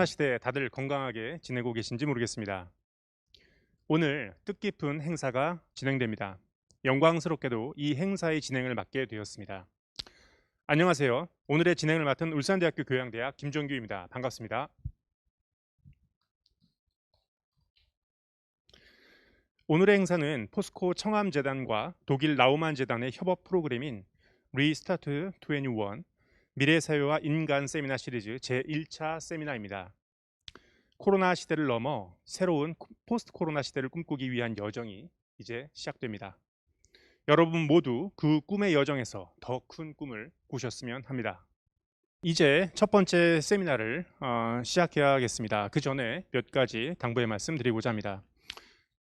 코로나 시대에 다들 건강하게 지내고 계신지 모르겠습니다. 오늘 뜻깊은 행사가 진행됩니다. 영광스럽게도 이 행사의 진행을 맡게 되었습니다. 안녕하세요. 오늘의 진행을 맡은 울산대학교 교양대학 김종규입니다. 반갑습니다. 오늘의 행사는 포스코 청암재단과 독일 라우만 재단의 협업 프로그램인 리스타트 21 미래사회와 인간 세미나 시리즈 제1차 세미나입니다. 코로나 시대를 넘어 새로운 포스트 코로나 시대를 꿈꾸기 위한 여정이 이제 시작됩니다. 여러분 모두 그 꿈의 여정에서 더 큰 꿈을 꾸셨으면 합니다. 이제 첫 번째 세미나를 시작해야겠습니다. 그 전에 몇 가지 당부의 말씀 드리고자 합니다.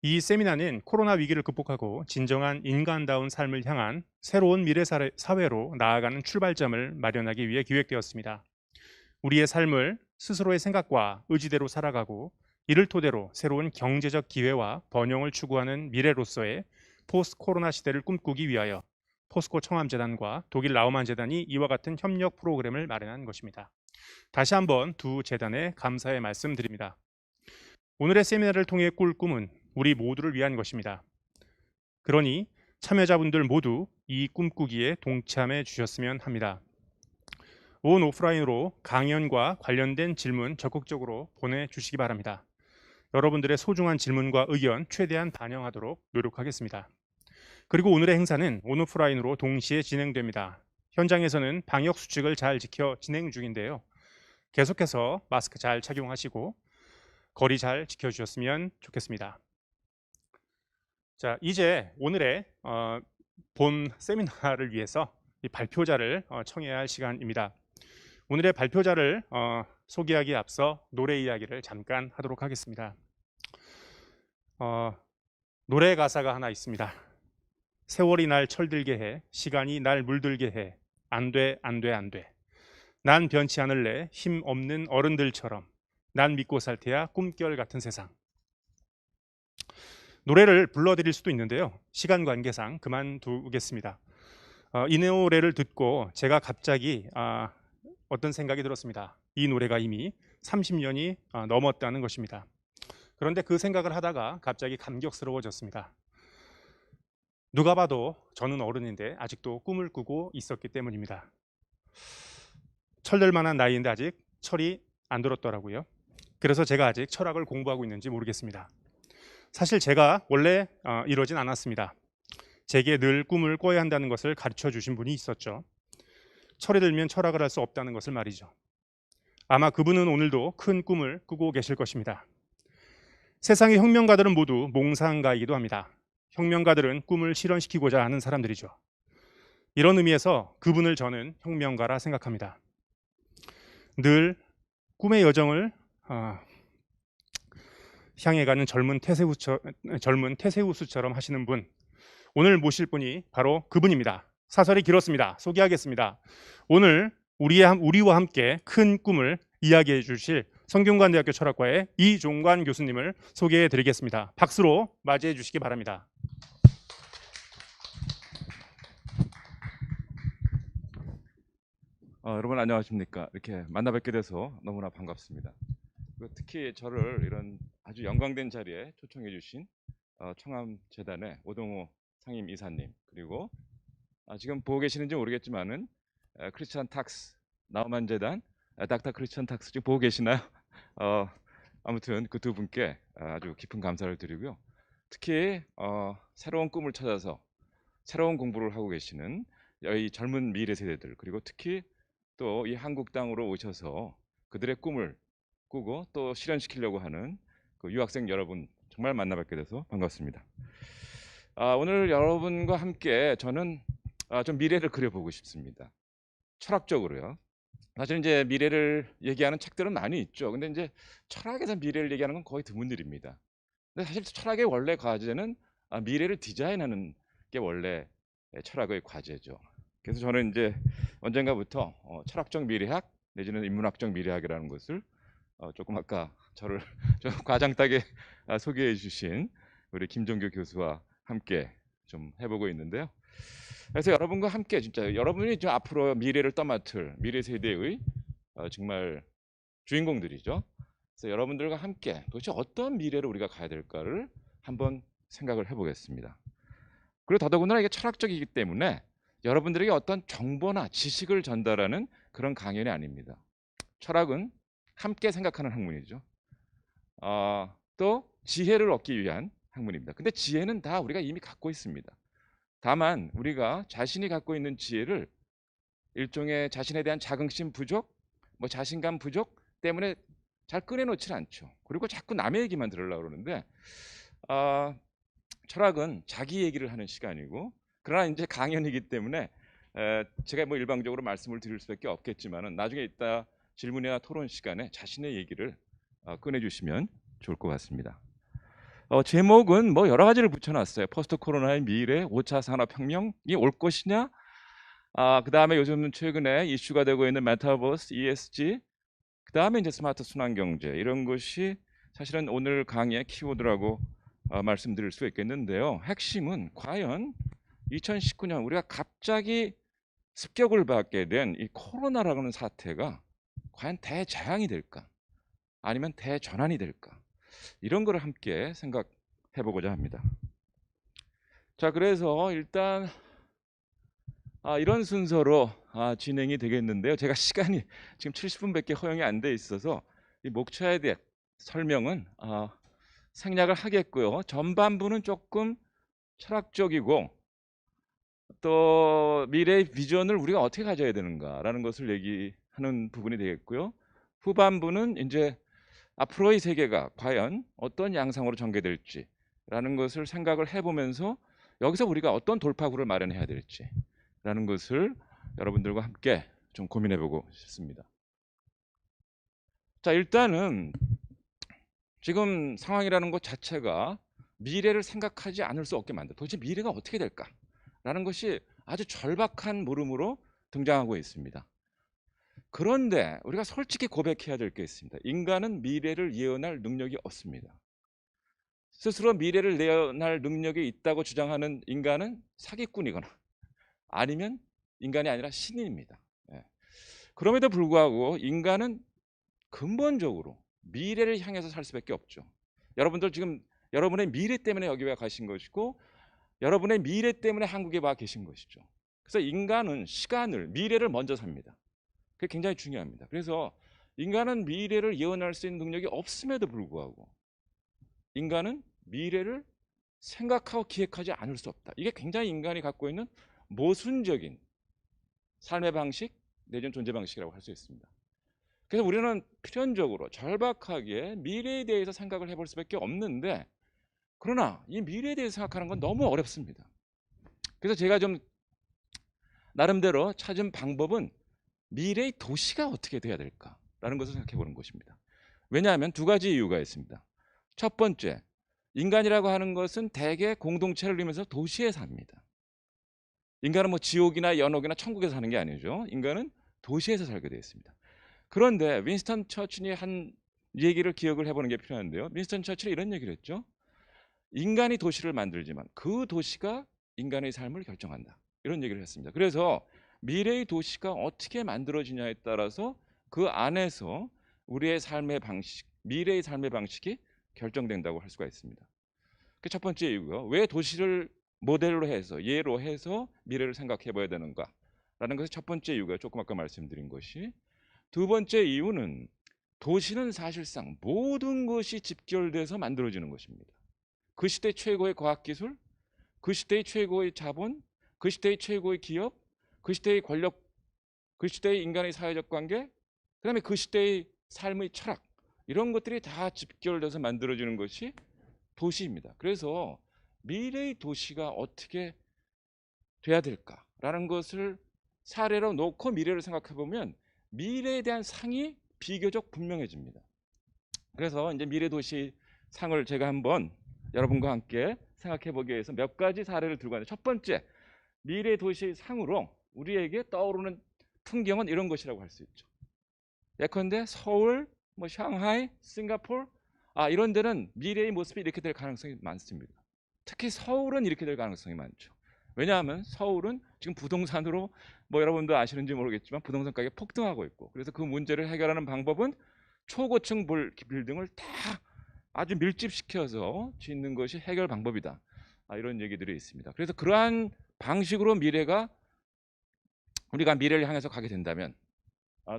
이 세미나는 코로나 위기를 극복하고 진정한 인간다운 삶을 향한 새로운 미래 사회로 나아가는 출발점을 마련하기 위해 기획되었습니다. 우리의 삶을 스스로의 생각과 의지대로 살아가고 이를 토대로 새로운 경제적 기회와 번영을 추구하는 미래로서의 포스트 코로나 시대를 꿈꾸기 위하여 포스코 청암재단과 독일 라우만 재단이 이와 같은 협력 프로그램을 마련한 것입니다. 다시 한번 두 재단에 감사의 말씀드립니다. 오늘의 세미나를 통해 꿀 꿈은 우리 모두를 위한 것입니다. 그러니 참여자분들 모두 이 꿈꾸기에 동참해 주셨으면 합니다. 온 오프라인으로 강연과 관련된 질문 적극적으로 보내주시기 바랍니다. 여러분들의 소중한 질문과 의견 최대한 반영하도록 노력하겠습니다. 그리고 오늘의 행사는 온오프라인으로 동시에 진행됩니다. 현장에서는 방역 수칙을 잘 지켜 진행 중인데요. 계속해서 마스크 잘 착용하시고 거리 잘 지켜주셨으면 좋겠습니다. 자, 이제 오늘의 본 세미나를 위해서 이 발표자를 청해야 할 시간입니다. 오늘의 발표자를 소개하기에 앞서 노래 이야기를 잠깐 하도록 하겠습니다. 노래 가사가 하나 있습니다. 세월이 날 철들게 해, 시간이 날 물들게 해, 안 돼, 안 돼, 안 돼. 난 변치 않을래, 힘 없는 어른들처럼. 난 믿고 살 테야, 꿈결 같은 세상. 노래를 불러드릴 수도 있는데요. 시간 관계상 그만두겠습니다. 이 노래를 듣고 제가 갑자기 어떤 생각이 들었습니다. 이 노래가 이미 30년이 넘었다는 것입니다. 그런데 그 생각을 하다가 갑자기 감격스러워졌습니다. 누가 봐도 저는 어른인데 아직도 꿈을 꾸고 있었기 때문입니다. 철들 만한 나이인데 아직 철이 안 들었더라고요. 그래서 제가 아직 철학을 공부하고 있는지 모르겠습니다. 사실 제가 원래 이러진 않았습니다. 제게 늘 꿈을 꿔야 한다는 것을 가르쳐 주신 분이 있었죠. 철이 들면 철학을 할 수 없다는 것을 말이죠. 아마 그분은 오늘도 큰 꿈을 꾸고 계실 것입니다. 세상의 혁명가들은 모두 몽상가이기도 합니다. 혁명가들은 꿈을 실현시키고자 하는 사람들이죠. 이런 의미에서 그분을 저는 혁명가라 생각합니다. 늘 꿈의 여정을 향해 가는 젊은 테세우스처럼 하시는 분, 오늘 모실 분이 바로 그분입니다. 사설이 길었습니다. 소개하겠습니다. 오늘 우리와 함께 큰 꿈을 이야기해 주실 성균관대학교 철학과의 이종관 교수님을 소개해 드리겠습니다. 박수로 맞이해 주시기 바랍니다. 여러분 안녕하십니까. 이렇게 만나 뵙게 돼서 너무나 반갑습니다. 특히 저를 이런 아주 영광된 자리에 초청해 주신 청암재단의 오동호 상임 이사님, 그리고 지금 보고 계시는지 모르겠지만은 크리스찬 탁스 라우만 재단 닥터 크리스찬 탁스 지금 보고 계시나요? 아무튼 그 두 분께 아주 깊은 감사를 드리고요. 특히 새로운 꿈을 찾아서 새로운 공부를 하고 계시는 이 젊은 미래 세대들, 그리고 특히 또 이 한국 땅으로 오셔서 그들의 꿈을 꾸고 또 실현시키려고 하는 그 유학생 여러분 정말 만나 뵙게 돼서 반갑습니다. 오늘 여러분과 함께 저는 좀 미래를 그려보고 싶습니다. 철학적으로요. 사실 이제 미래를 얘기하는 책들은 많이 있죠. 근데 이제 철학에서 미래를 얘기하는 건 거의 드문 일입니다. 근데 사실 철학의 원래 과제는 미래를 디자인하는 게 원래 철학의 과제죠. 그래서 저는 이제 언젠가부터 철학적 미래학 내지는 인문학적 미래학이라는 것을 조금 아까 저를 좀 과장되게 소개해 주신 우리 김종규 교수와 함께 좀 해보고 있는데요. 그래서 여러분과 함께 진짜 여러분이 좀 앞으로 미래를 떠맡을 미래 세대의 정말 주인공들이죠. 그래서 여러분들과 함께 도대체 어떤 미래를 우리가 가야 될까를 한번 생각을 해보겠습니다. 그리고 더더군다나 이게 철학적이기 때문에 여러분들에게 어떤 정보나 지식을 전달하는 그런 강연이 아닙니다. 철학은 함께 생각하는 학문이죠. 또 지혜를 얻기 위한 학문입니다. 근데 지혜는 다 우리가 이미 갖고 있습니다. 다만 우리가 자신이 갖고 있는 지혜를 일종의 자신에 대한 자긍심 부족, 뭐 자신감 부족 때문에 잘 꺼내놓질 않죠. 그리고 자꾸 남의 얘기만 들으려고 그러는데 철학은 자기 얘기를 하는 시간이고, 그러나 이제 강연이기 때문에 제가 뭐 일방적으로 말씀을 드릴 수밖에 없겠지만은 나중에 이따 질문이나 토론 시간에 자신의 얘기를 꺼내주시면 좋을 것 같습니다. 제목은 뭐 여러 가지를 붙여놨어요. 포스트 코로나의 미래, 5차 산업혁명이 올 것이냐, 그 다음에 요즘 최근에 이슈가 되고 있는 메타버스, ESG, 그 다음에 이제 스마트 순환경제, 이런 것이 사실은 오늘 강의의 키워드라고 말씀드릴 수 있겠는데요. 핵심은 과연 2019년 우리가 갑자기 습격을 받게 된 이 코로나라는 사태가 과연 대재앙이 될까, 아니면 대전환이 될까, 이런 거를 함께 생각해 보고자 합니다. 자, 그래서 일단 이런 순서로 진행이 되겠는데요. 제가 시간이 지금 70분밖에 허용이 안 돼 있어서 이 목차에 대한 설명은 생략을 하겠고요. 전반부는 조금 철학적이고 또 미래의 비전을 우리가 어떻게 가져야 되는가라는 것을 얘기하는 부분이 되겠고요. 후반부는 이제 앞으로의 세계가 과연 어떤 양상으로 전개될지라는 것을 생각을 해보면서 여기서 우리가 어떤 돌파구를 마련해야 될지라는 것을 여러분들과 함께 좀 고민해보고 싶습니다. 자, 일단은 지금 상황이라는 것 자체가 미래를 생각하지 않을 수 없게 만든다. 도대체 미래가 어떻게 될까라는 것이 아주 절박한 물음으로 등장하고 있습니다. 그런데 우리가 솔직히 고백해야 될 게 있습니다. 인간은 미래를 예언할 능력이 없습니다. 스스로 미래를 예언할 능력이 있다고 주장하는 인간은 사기꾼이거나 아니면 인간이 아니라 신인입니다. 그럼에도 불구하고 인간은 근본적으로 미래를 향해서 살 수밖에 없죠. 여러분들 지금 여러분의 미래 때문에 여기 와 가신 것이고, 여러분의 미래 때문에 한국에 와 계신 것이죠. 그래서 인간은 시간을, 미래를 먼저 삽니다. 그게 굉장히 중요합니다. 그래서 인간은 미래를 예언할 수 있는 능력이 없음에도 불구하고 인간은 미래를 생각하고 기획하지 않을 수 없다. 이게 굉장히 인간이 갖고 있는 모순적인 삶의 방식 내지는 존재 방식이라고 할 수 있습니다. 그래서 우리는 필연적으로 절박하게 미래에 대해서 생각을 해볼 수밖에 없는데, 그러나 이 미래에 대해서 생각하는 건 너무 어렵습니다. 그래서 제가 좀 나름대로 찾은 방법은 미래의 도시가 어떻게 돼야 될까라는 것을 생각해 보는 것입니다. 왜냐하면 두 가지 이유가 있습니다. 첫 번째, 인간이라고 하는 것은 대개 공동체를 이루면서 도시에 삽니다. 인간은 뭐 지옥이나 연옥이나 천국에서 사는 게 아니죠. 인간은 도시에서 살게 되어 있습니다. 그런데 윈스턴 처칠이 한 얘기를 기억을 해보는 게 필요한데요. 윈스턴 처칠이 이런 얘기를 했죠. 인간이 도시를 만들지만 그 도시가 인간의 삶을 결정한다, 이런 얘기를 했습니다. 그래서 미래의 도시가 어떻게 만들어지냐에 따라서 그 안에서 우리의 삶의 방식, 미래의 삶의 방식이 결정된다고 할 수가 있습니다. 그 첫 번째 이유고요. 왜 도시를 모델로 해서, 예로 해서 미래를 생각해 봐야 되는가라는 것이 첫 번째 이유가 조금 아까 말씀드린 것이. 두 번째 이유는 도시는 사실상 모든 것이 집결돼서 만들어지는 것입니다. 그 시대 최고의 과학기술, 그 시대의 최고의 자본, 그 시대의 최고의 기업, 그 시대의 권력, 그 시대의 인간의 사회적 관계, 그다음에 그 시대의 삶의 철학, 이런 것들이 다 집결돼서 만들어지는 것이 도시입니다. 그래서 미래의 도시가 어떻게 돼야 될까라는 것을 사례로 놓고 미래를 생각해 보면 미래에 대한 상이 비교적 분명해집니다. 그래서 이제 미래 도시 상을 제가 한번 여러분과 함께 생각해 보기 위해서 몇 가지 사례를 들고 왔는데, 첫 번째, 미래 도시 상으로 우리에게 떠오르는 풍경은 이런 것이라고 할 수 있죠. 예컨대 서울, 뭐 상하이, 싱가포르, 이런 데는 미래의 모습이 이렇게 될 가능성이 많습니다. 특히 서울은 이렇게 될 가능성이 많죠. 왜냐하면 서울은 지금 부동산으로, 뭐 여러분도 아시는지 모르겠지만 부동산 가격이 폭등하고 있고, 그래서 그 문제를 해결하는 방법은 초고층 빌딩을 다 아주 밀집시켜서 짓는 것이 해결 방법이다. 이런 얘기들이 있습니다. 그래서 그러한 방식으로 우리가 미래를 향해서 가게 된다면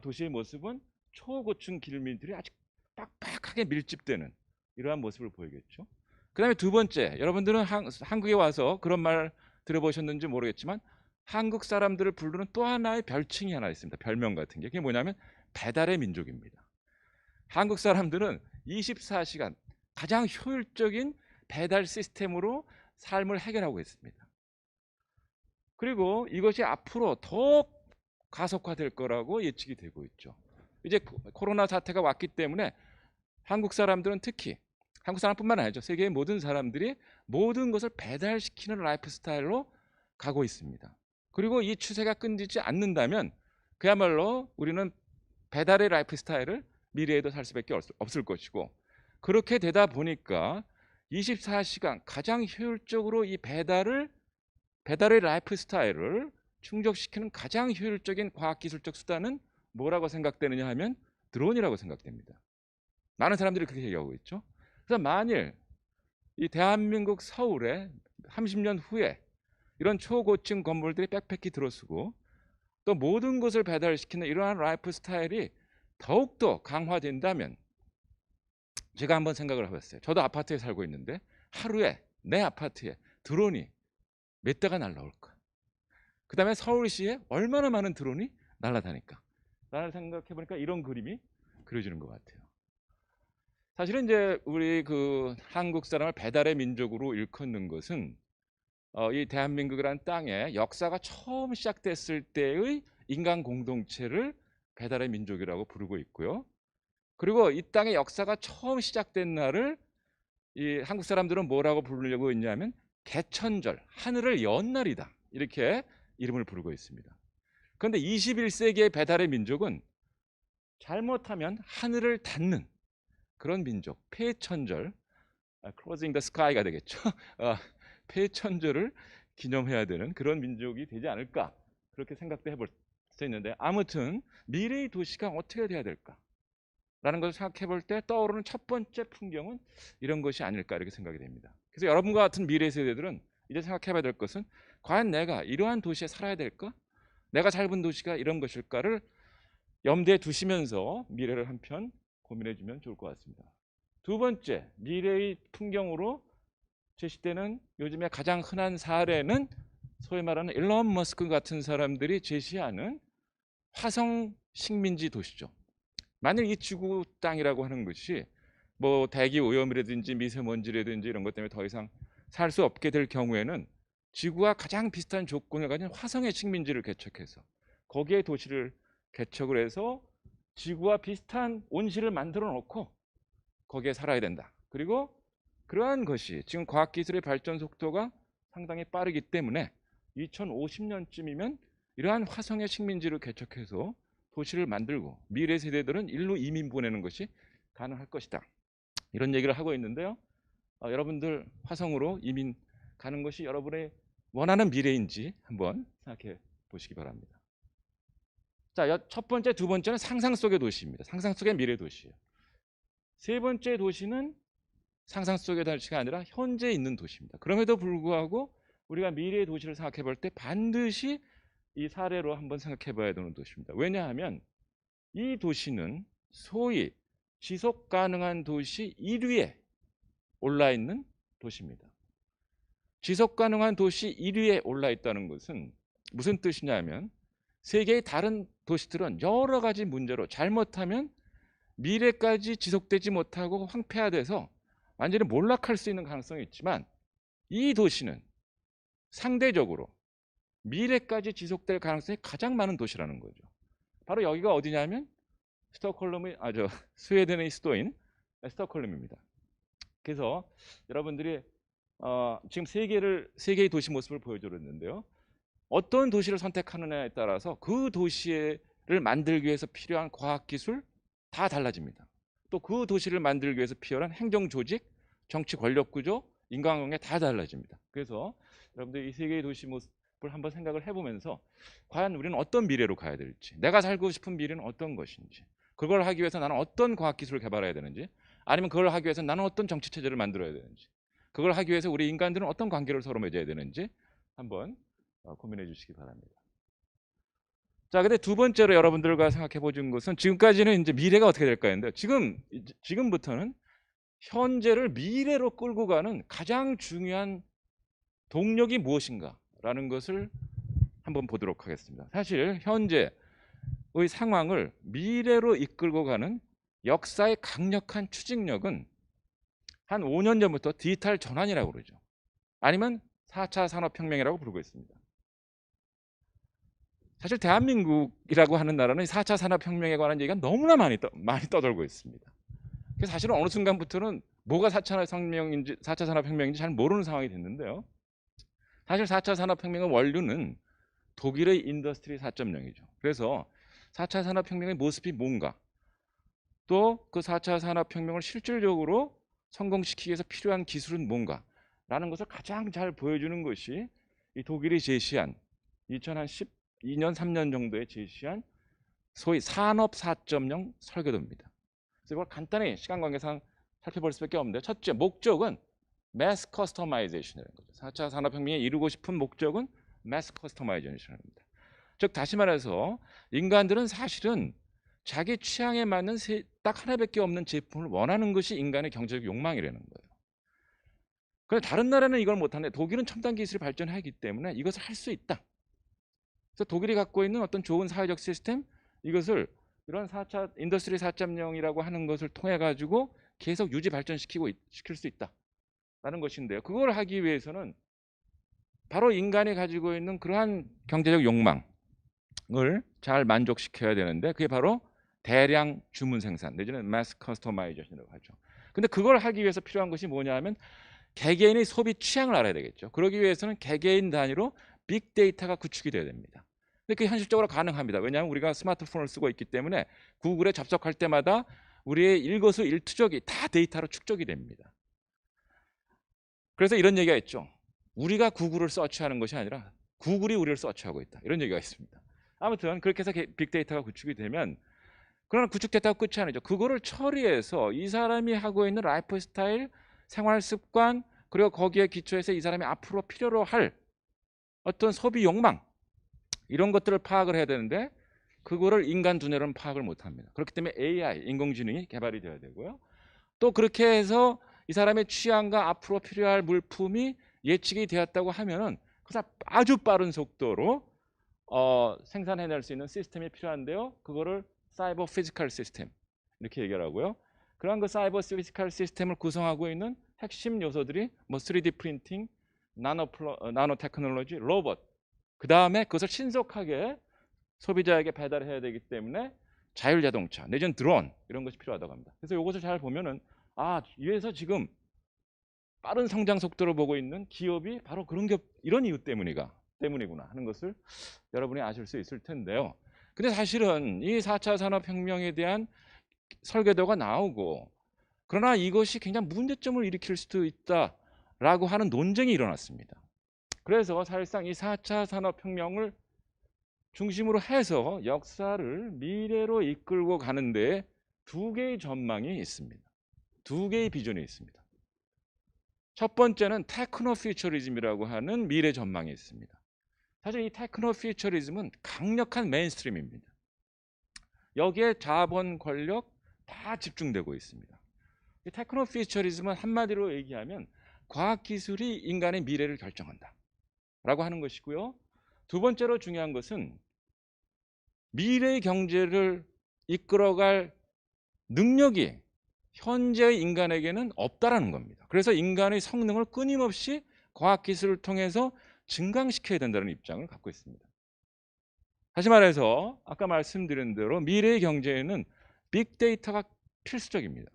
도시의 모습은 초고층 길밀들이 아주 빡빡하게 밀집되는 이러한 모습을 보이겠죠. 그 다음에 두 번째, 여러분들은 한국에 와서 그런 말 들어보셨는지 모르겠지만 한국 사람들을 부르는 또 하나의 별칭이 하나 있습니다. 별명 같은 게. 그게 뭐냐면 배달의 민족입니다. 한국 사람들은 24시간 가장 효율적인 배달 시스템으로 삶을 해결하고 있습니다. 그리고 이것이 앞으로 더 가속화될 거라고 예측이 되고 있죠. 이제 코로나 사태가 왔기 때문에 한국 사람들은 특히 한국 사람뿐만 아니죠. 세계의 모든 사람들이 모든 것을 배달시키는 라이프 스타일로 가고 있습니다. 그리고 이 추세가 끊이지 않는다면 그야말로 우리는 배달의 라이프 스타일을 미래에도 살 수밖에 없을 것이고, 그렇게 되다 보니까 24시간 가장 효율적으로 이 배달의 라이프 스타일을 충족시키는 가장 효율적인 과학기술적 수단은 뭐라고 생각되느냐 하면 드론이라고 생각됩니다. 많은 사람들이 그렇게 얘기하고 있죠. 그래서 만일 이 대한민국 서울에 30년 후에 이런 초고층 건물들이 빽빽히 들어서고 또 모든 것을 배달시키는 이러한 라이프 스타일이 더욱더 강화된다면, 제가 한번 생각을 해봤어요. 저도 아파트에 살고 있는데 하루에 내 아파트에 드론이 몇 대가 날라올까? 그 다음에 서울시에 얼마나 많은 드론이 날아다닐까? 라는 생각해보니까 이런 그림이 그려지는 것 같아요. 사실은 이제 우리 한국 사람을 배달의 민족으로 일컫는 것은 이 대한민국이라는 땅에 역사가 처음 시작됐을 때의 인간 공동체를 배달의 민족이라고 부르고 있고요. 그리고 이 땅의 역사가 처음 시작된 날을 이 한국 사람들은 뭐라고 부르려고 했냐면 개천절, 하늘을 연 날이다, 이렇게 이름을 부르고 있습니다. 그런데 21세기의 배달의 민족은 잘못하면 하늘을 닫는 그런 민족, 폐천절, Closing the Sky가 되겠죠. 폐천절을 기념해야 되는 그런 민족이 되지 않을까, 그렇게 생각도 해볼 수 있는데, 아무튼 미래의 도시가 어떻게 돼야 될까 라는 것을 생각해 볼 때 떠오르는 첫 번째 풍경은 이런 것이 아닐까, 이렇게 생각이 됩니다. 그래서 여러분과 같은 미래 세대들은 이제 생각해 봐야 될 것은 과연 내가 이러한 도시에 살아야 될까? 내가 살던 도시가 이런 것일까를 염두에 두시면서 미래를 한편 고민해 주면 좋을 것 같습니다. 두 번째, 미래의 풍경으로 제시되는 요즘에 가장 흔한 사례는 소위 말하는 일론 머스크 같은 사람들이 제시하는 화성 식민지 도시죠. 만일 이 지구 땅이라고 하는 것이 뭐 대기 오염이라든지 미세먼지라든지 이런 것 때문에 더 이상 살 수 없게 될 경우에는 지구와 가장 비슷한 조건을 가진 화성의 식민지를 개척해서 거기에 도시를 개척을 해서 지구와 비슷한 온실을 만들어 놓고 거기에 살아야 된다. 그리고 그러한 것이 지금 과학기술의 발전 속도가 상당히 빠르기 때문에 2050년쯤이면 이러한 화성의 식민지를 개척해서 도시를 만들고 미래 세대들은 일로 이민 보내는 것이 가능할 것이다, 이런 얘기를 하고 있는데요. 여러분들 화성으로 이민 가는 것이 여러분의 원하는 미래인지 한번 생각해 보시기 바랍니다. 자, 첫 번째, 두 번째는 상상 속의 도시입니다. 상상 속의 미래 도시예요. 세 번째 도시는 상상 속의 도시가 아니라 현재 있는 도시입니다. 그럼에도 불구하고 우리가 미래의 도시를 생각해 볼 때 반드시 이 사례로 한번 생각해 봐야 되는 도시입니다. 왜냐하면 이 도시는 소위 지속 가능한 도시 1위에 올라 있는 도시입니다. 지속 가능한 도시 1위에 올라 있다는 것은 무슨 뜻이냐면 세계의 다른 도시들은 여러 가지 문제로 잘못하면 미래까지 지속되지 못하고 황폐화돼서 완전히 몰락할 수 있는 가능성이 있지만 이 도시는 상대적으로 미래까지 지속될 가능성이 가장 많은 도시라는 거죠. 바로 여기가 어디냐면 스웨덴의 수도인 스톡홀름입니다. 그래서 여러분들이 지금 세계의 도시 모습을 보여드렸는데요. 어떤 도시를 선택하느냐에 따라서 그 도시를 만들기 위해서 필요한 과학기술 다 달라집니다. 또 그 도시를 만들기 위해서 필요한 행정조직, 정치 권력구조, 인간관계 다 달라집니다. 그래서 여러분들 이 세계의 도시 모습을 한번 생각을 해보면서 과연 우리는 어떤 미래로 가야 될지, 내가 살고 싶은 미래는 어떤 것인지, 그걸 하기 위해서 나는 어떤 과학 기술을 개발해야 되는지, 아니면 그걸 하기 위해서 나는 어떤 정치 체제를 만들어야 되는지, 그걸 하기 위해서 우리 인간들은 어떤 관계를 서로 맺어야 되는지 한번 고민해 주시기 바랍니다. 자, 근데 두 번째로 여러분들과 생각해 보는 것은 지금까지는 이제 미래가 어떻게 될까 했는데 지금부터는 현재를 미래로 끌고 가는 가장 중요한 동력이 무엇인가라는 것을 한번 보도록 하겠습니다. 사실 현재의 상황을 미래로 이끌고 가는 역사의 강력한 추진력은 한 5년 전부터 디지털 전환이라고 그러죠. 아니면 4차 산업혁명이라고 부르고 있습니다. 사실 대한민국이라고 하는 나라는 4차 산업혁명에 관한 얘기가 너무나 많이 떠돌고 있습니다. 그래서 사실은 어느 순간부터는 뭐가 4차 산업혁명인지 잘 모르는 상황이 됐는데요. 사실 4차 산업혁명의 원류는 독일의 인더스트리 4.0이죠. 그래서 4차 산업혁명의 모습이 뭔가, 또 그 4차 산업혁명을 실질적으로 성공시키기 위해서 필요한 기술은 뭔가라는 것을 가장 잘 보여주는 것이 이 독일이 제시한 2012년 3년 정도에 제시한 소위 산업 4.0 설계도입니다. 그래서 이걸 간단히 시간 관계상 살펴볼 수밖에 없는데, 첫째 목적은 매스 커스터마이제이션이라는 거죠. 4차 산업혁명이 이루고 싶은 목적은 매스 커스터마이제이션입니다. 즉 다시 말해서 인간들은 사실은 자기 취향에 맞는 딱 하나밖에 없는 제품을 원하는 것이 인간의 경제적 욕망이라는 거예요. 그런데 다른 나라는 이걸 못하는데 독일은 첨단 기술이 발전하기 때문에 이것을 할 수 있다. 그래서 독일이 갖고 있는 어떤 좋은 사회적 시스템, 이것을 이런 4차 인더스트리 4.0이라고 하는 것을 통해 가지고 계속 유지 시킬 수 있다라는 것인데요. 그걸 하기 위해서는 바로 인간이 가지고 있는 그러한 경제적 욕망을 잘 만족시켜야 되는데, 그게 바로 대량 주문 생산 내지는 마스 커스터마이제이션이라고 하죠. 근데 그걸 하기 위해서 필요한 것이 뭐냐 하면 개개인의 소비 취향을 알아야 되겠죠. 그러기 위해서는 개개인 단위로 빅데이터가 구축이 돼야 됩니다. 근데 그게 현실적으로 가능합니다. 왜냐하면 우리가 스마트폰을 쓰고 있기 때문에 구글에 접속할 때마다 우리의 일거수일투족이 다 데이터로 축적이 됩니다. 그래서 이런 얘기가 있죠. 우리가 구글을 서치하는 것이 아니라 구글이 우리를 서치하고 있다. 이런 얘기가 있습니다. 아무튼 그렇게 해서 빅데이터가 구축이 되면, 그러나 구축됐다고 끝이 아니죠. 그거를 처리해서 이 사람이 하고 있는 라이프 스타일, 생활 습관, 그리고 거기에 기초해서 이 사람이 앞으로 필요로 할 어떤 소비 욕망, 이런 것들을 파악을 해야 되는데 그거를 인간 두뇌로는 파악을 못합니다. 그렇기 때문에 AI, 인공지능이 개발이 되어야 되고요. 또 그렇게 해서 이 사람의 취향과 앞으로 필요할 물품이 예측이 되었다고 하면은 그래서 아주 빠른 속도로 생산해낼 수 있는 시스템이 필요한데요. 그거를 사이버 피지컬 시스템 이렇게 얘기를 하고요. 그런 그 사이버 피지컬 시스템을 구성하고 있는 핵심 요소들이 뭐 3D 프린팅, 나노 테크놀로지, 로봇, 그 다음에 그것을 신속하게 소비자에게 배달해야 되기 때문에 자율자동차 내지는 드론, 이런 것이 필요하다고 합니다. 그래서 이것을 잘 보면은 위에서 지금 빠른 성장 속도를 보고 있는 기업이 바로 그런 이런 이유 때문이구나 하는 것을 여러분이 아실 수 있을 텐데요. 근데 사실은 이 4차 산업혁명에 대한 설계도가 나오고, 그러나 이것이 굉장히 문제점을 일으킬 수도 있다라고 하는 논쟁이 일어났습니다. 그래서 사실상 이 4차 산업혁명을 중심으로 해서 역사를 미래로 이끌고 가는 데 두 개의 전망이 있습니다. 두 개의 비전이 있습니다. 첫 번째는 테크노 퓨처리즘이라고 하는 미래 전망이 있습니다. 사실 이 테크노 퓨처리즘은 강력한 메인스트림입니다. 여기에 자본, 권력 다 집중되고 있습니다. 이 테크노 퓨처리즘은 한마디로 얘기하면 과학기술이 인간의 미래를 결정한다 라고 하는 것이고요. 두 번째로 중요한 것은 미래의 경제를 이끌어갈 능력이 현재의 인간에게는 없다라는 겁니다. 그래서 인간의 성능을 끊임없이 과학기술을 통해서 증강시켜야 된다는 입장을 갖고 있습니다. 다시 말해서 아까 말씀드린 대로 미래의 경제에는 빅데이터가 필수적입니다.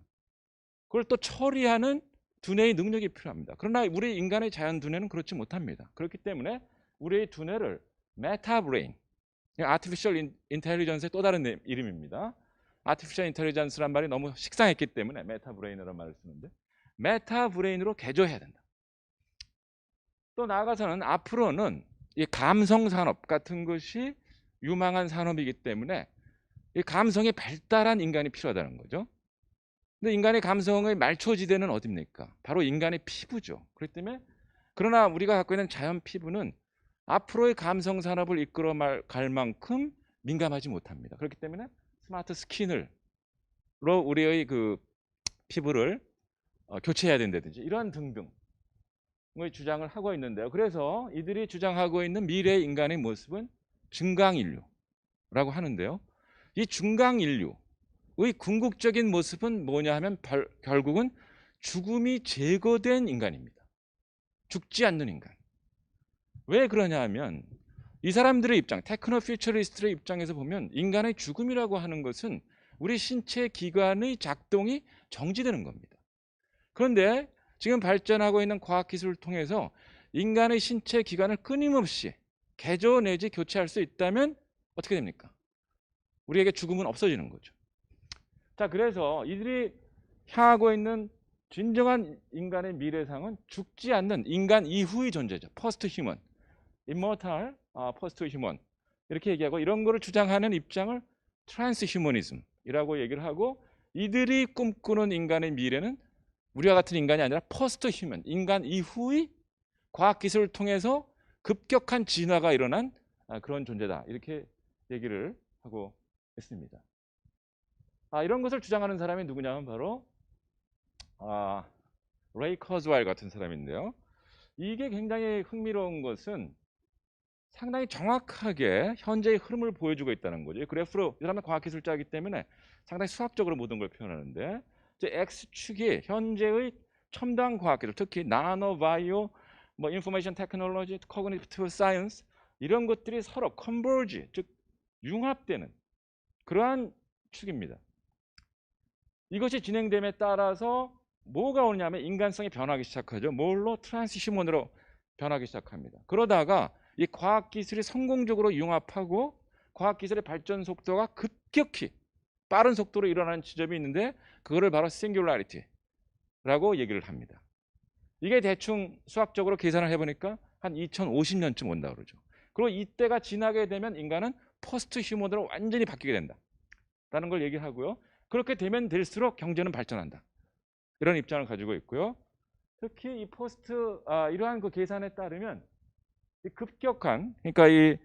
그걸 또 처리하는 두뇌의 능력이 필요합니다. 그러나 우리 인간의 자연 두뇌는 그렇지 못합니다. 그렇기 때문에 우리의 두뇌를 메타브레인, 아티피셜 인텔리전스의 또 다른 이름입니다. 아티피셜 인텔리전스란 말이 너무 식상했기 때문에 메타브레인이라는 말을 쓰는데, 메타브레인으로 개조해야 된다. 또 나아가서는 앞으로는 이 감성 산업 같은 것이 유망한 산업이기 때문에 이 감성이 발달한 인간이 필요하다는 거죠. 근데 인간의 감성의 말초지대는 어디입니까? 바로 인간의 피부죠. 그렇기 때문에 그러나 우리가 갖고 있는 자연 피부는 앞으로의 감성 산업을 이끌어 갈 만큼 민감하지 못합니다. 그렇기 때문에 스마트 스킨으로 우리의 그 피부를 교체해야 된다든지 이러한 등등의 주장을 하고 있는데요. 그래서 이들이 주장하고 있는 미래 인간의 모습은 중강인류라고 하는데요. 이 중강인류의 궁극적인 모습은 뭐냐 하면 결국은 죽음이 제거된 인간입니다. 죽지 않는 인간. 왜 그러냐 하면 이 사람들의 입장, 테크노 퓨처리스트의 입장에서 보면 인간의 죽음이라고 하는 것은 우리 신체 기관의 작동이 정지되는 겁니다. 그런데 지금 발전하고 있는 과학기술을 통해서 인간의 신체 기관을 끊임없이 개조 내지 교체할 수 있다면 어떻게 됩니까? 우리에게 죽음은 없어지는 거죠. 자, 그래서 이들이 향하고 있는 진정한 인간의 미래상은 죽지 않는 인간 이후의 존재죠. 포스트 휴먼, 이모탈 포스트 휴먼 이렇게 얘기하고 이런 거를 주장하는 입장을 트랜스 휴머니즘이라고 얘기를 하고 이들이 꿈꾸는 인간의 미래는 우리와 같은 인간이 아니라 포스트 휴먼, 인간 이후의 과학기술을 통해서 급격한 진화가 일어난 그런 존재다. 이렇게 얘기를 하고 있습니다. 이런 것을 주장하는 사람이 누구냐면 바로 레이 커즈웰 같은 사람인데요. 이게 굉장히 흥미로운 것은 상당히 정확하게 현재의 흐름을 보여주고 있다는 거죠. 이 그래프로 이 사람은 과학기술자이기 때문에 상당히 수학적으로 모든 걸 표현하는데 이제 X축이 현재의 첨단 과학기술, 특히 나노 바이오, 뭐 인포메이션 테크놀로지, 코그니티브 사이언스 이런 것들이 서로 컨버지, 즉 융합되는 그러한 축입니다. 이것이 진행됨에 따라서 뭐가 오냐면 인간성이 변하기 시작하죠. 뭘로? 트랜스휴먼으로 변하기 시작합니다. 그러다가 이 과학기술이 성공적으로 융합하고 과학기술의 발전 속도가 급격히 빠른 속도로 일어나는 지점이 있는데 그거를 바로 싱귤라리티라고 얘기를 합니다. 이게 대충 수학적으로 계산을 해보니까 한 2050년쯤 온다 그러죠. 그리고 이때가 지나게 되면 인간은 포스트 휴먼으로 완전히 바뀌게 된다라는 걸 얘기하고요. 그렇게 되면 될수록 경제는 발전한다. 이런 입장을 가지고 있고요. 특히 이 이러한 그 계산에 따르면 이 급격한 그러니까 이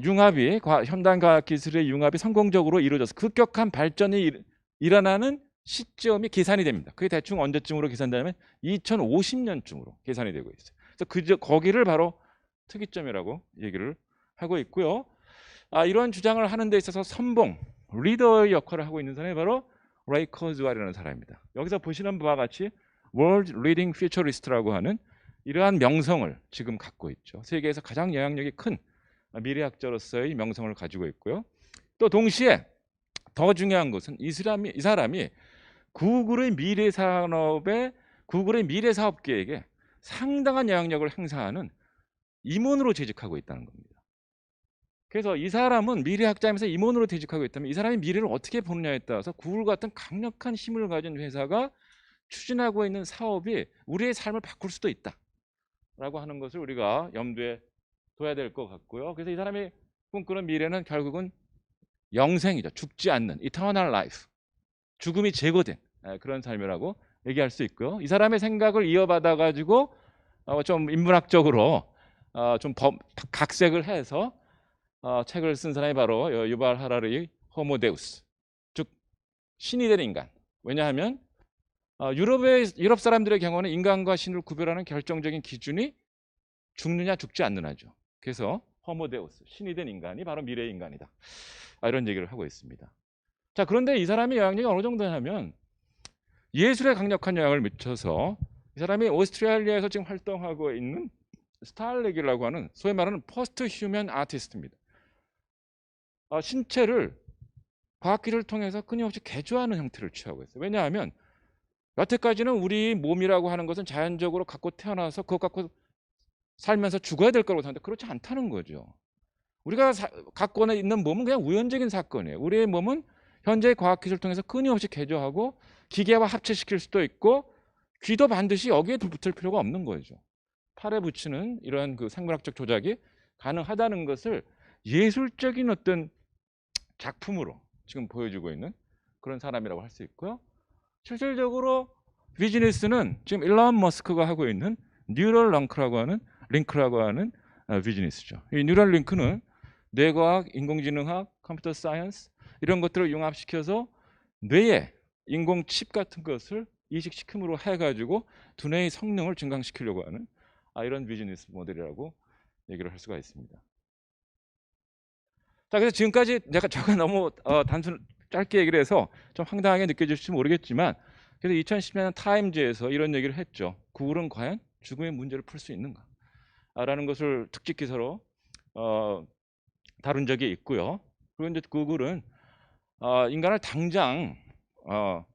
융합이 현단 과학 기술의 융합이 성공적으로 이루어져서 급격한 발전이 일어나는 시점이 계산이 됩니다. 그게 대충 언제쯤으로 계산되냐면 2050년쯤으로 계산이 되고 있어요. 그래서 거기를 바로 특이점이라고 얘기를 하고 있고요. 이런 주장을 하는 데 있어서 선봉 리더의 역할을 하고 있는 사람이 바로 레이 커즈웰이라는 사람입니다. 여기서 보시는 바와 같이 World Leading Futurist라고 하는 이러한 명성을 지금 갖고 있죠. 세계에서 가장 영향력이 큰 미래학자로서의 명성을 가지고 있고요. 또 동시에 더 중요한 것은 이 사람이 구글의 미래 산업에 구글의 미래 사업 계획에 상당한 영향력을 행사하는 임원으로 재직하고 있다는 겁니다. 그래서 이 사람은 미래학자이면서 임원으로 재직하고 있다면 이 사람이 미래를 어떻게 보느냐에 따라서 구글 같은 강력한 힘을 가진 회사가 추진하고 있는 사업이 우리의 삶을 바꿀 수도 있다라고 하는 것을 우리가 염두에 둬야 될 것 같고요. 그래서 이 사람이 꿈꾸는 미래는 결국은 영생이죠. 죽지 않는 eternal life, 죽음이 제거된 그런 삶이라고 얘기할 수 있고요. 이 사람의 생각을 이어받아 가지고 좀 인문학적으로 좀 각색을 해서 책을 쓴 사람이 바로 유발 하라리의 호모데우스, 즉 신이 된 인간. 왜냐하면 유럽 사람들의 경우는 인간과 신을 구별하는 결정적인 기준이 죽느냐 죽지 않느냐죠. 그래서 호모데우스, 신이 된 인간이 바로 미래의 인간이다. 이런 얘기를 하고 있습니다. 자, 그런데 이 사람의 영향력이 어느 정도냐면 예술에 강력한 영향을 미쳐서 이 사람이 오스트레일리아에서 지금 활동하고 있는 스탈렉이라고 하는 소위 말하는 포스트 휴먼 아티스트입니다. 신체를 과학기술을 통해서 끊임없이 개조하는 형태를 취하고 있어요. 왜냐하면 여태까지는 우리 몸이라고 하는 것은 자연적으로 갖고 태어나서 그것 갖고 살면서 죽어야 될 거라고 생각하는데 그렇지 않다는 거죠. 우리가 갖고 있는 몸은 그냥 우연적인 사건이에요. 우리의 몸은 현재의 과학기술을 통해서 끊임없이 개조하고 기계와 합체시킬 수도 있고 귀도 반드시 여기에 붙을 필요가 없는 거죠. 팔에 붙이는 이러한 그 생물학적 조작이 가능하다는 것을 예술적인 어떤 작품으로 지금 보여주고 있는 그런 사람이라고 할 수 있고요. 실질적으로 비즈니스는 지금 일론 머스크가 하고 있는 뉴럴 링크라고 하는 비즈니스죠. 이 뉴럴 링크는 뇌과학, 인공지능학, 컴퓨터 사이언스 이런 것들을 융합시켜서 뇌에 인공 칩 같은 것을 이식시킴으로 해가지고 두뇌의 성능을 증강시키려고 하는 이런 비즈니스 모델이라고 얘기를 할 수가 있습니다. 자, 그래서 지금까지 제가 너무 짧게 얘기를 해서 좀 황당하게 느껴질지 모르겠지만, 그래서 2010년 타임즈에서 이런 얘기를 했죠. 구글은 과연 죽음의 문제를 풀 수 있는가? 라는 것을 특집 기사로 다룬 적이 있고요. 그리고 이제 구글은 인간을 당장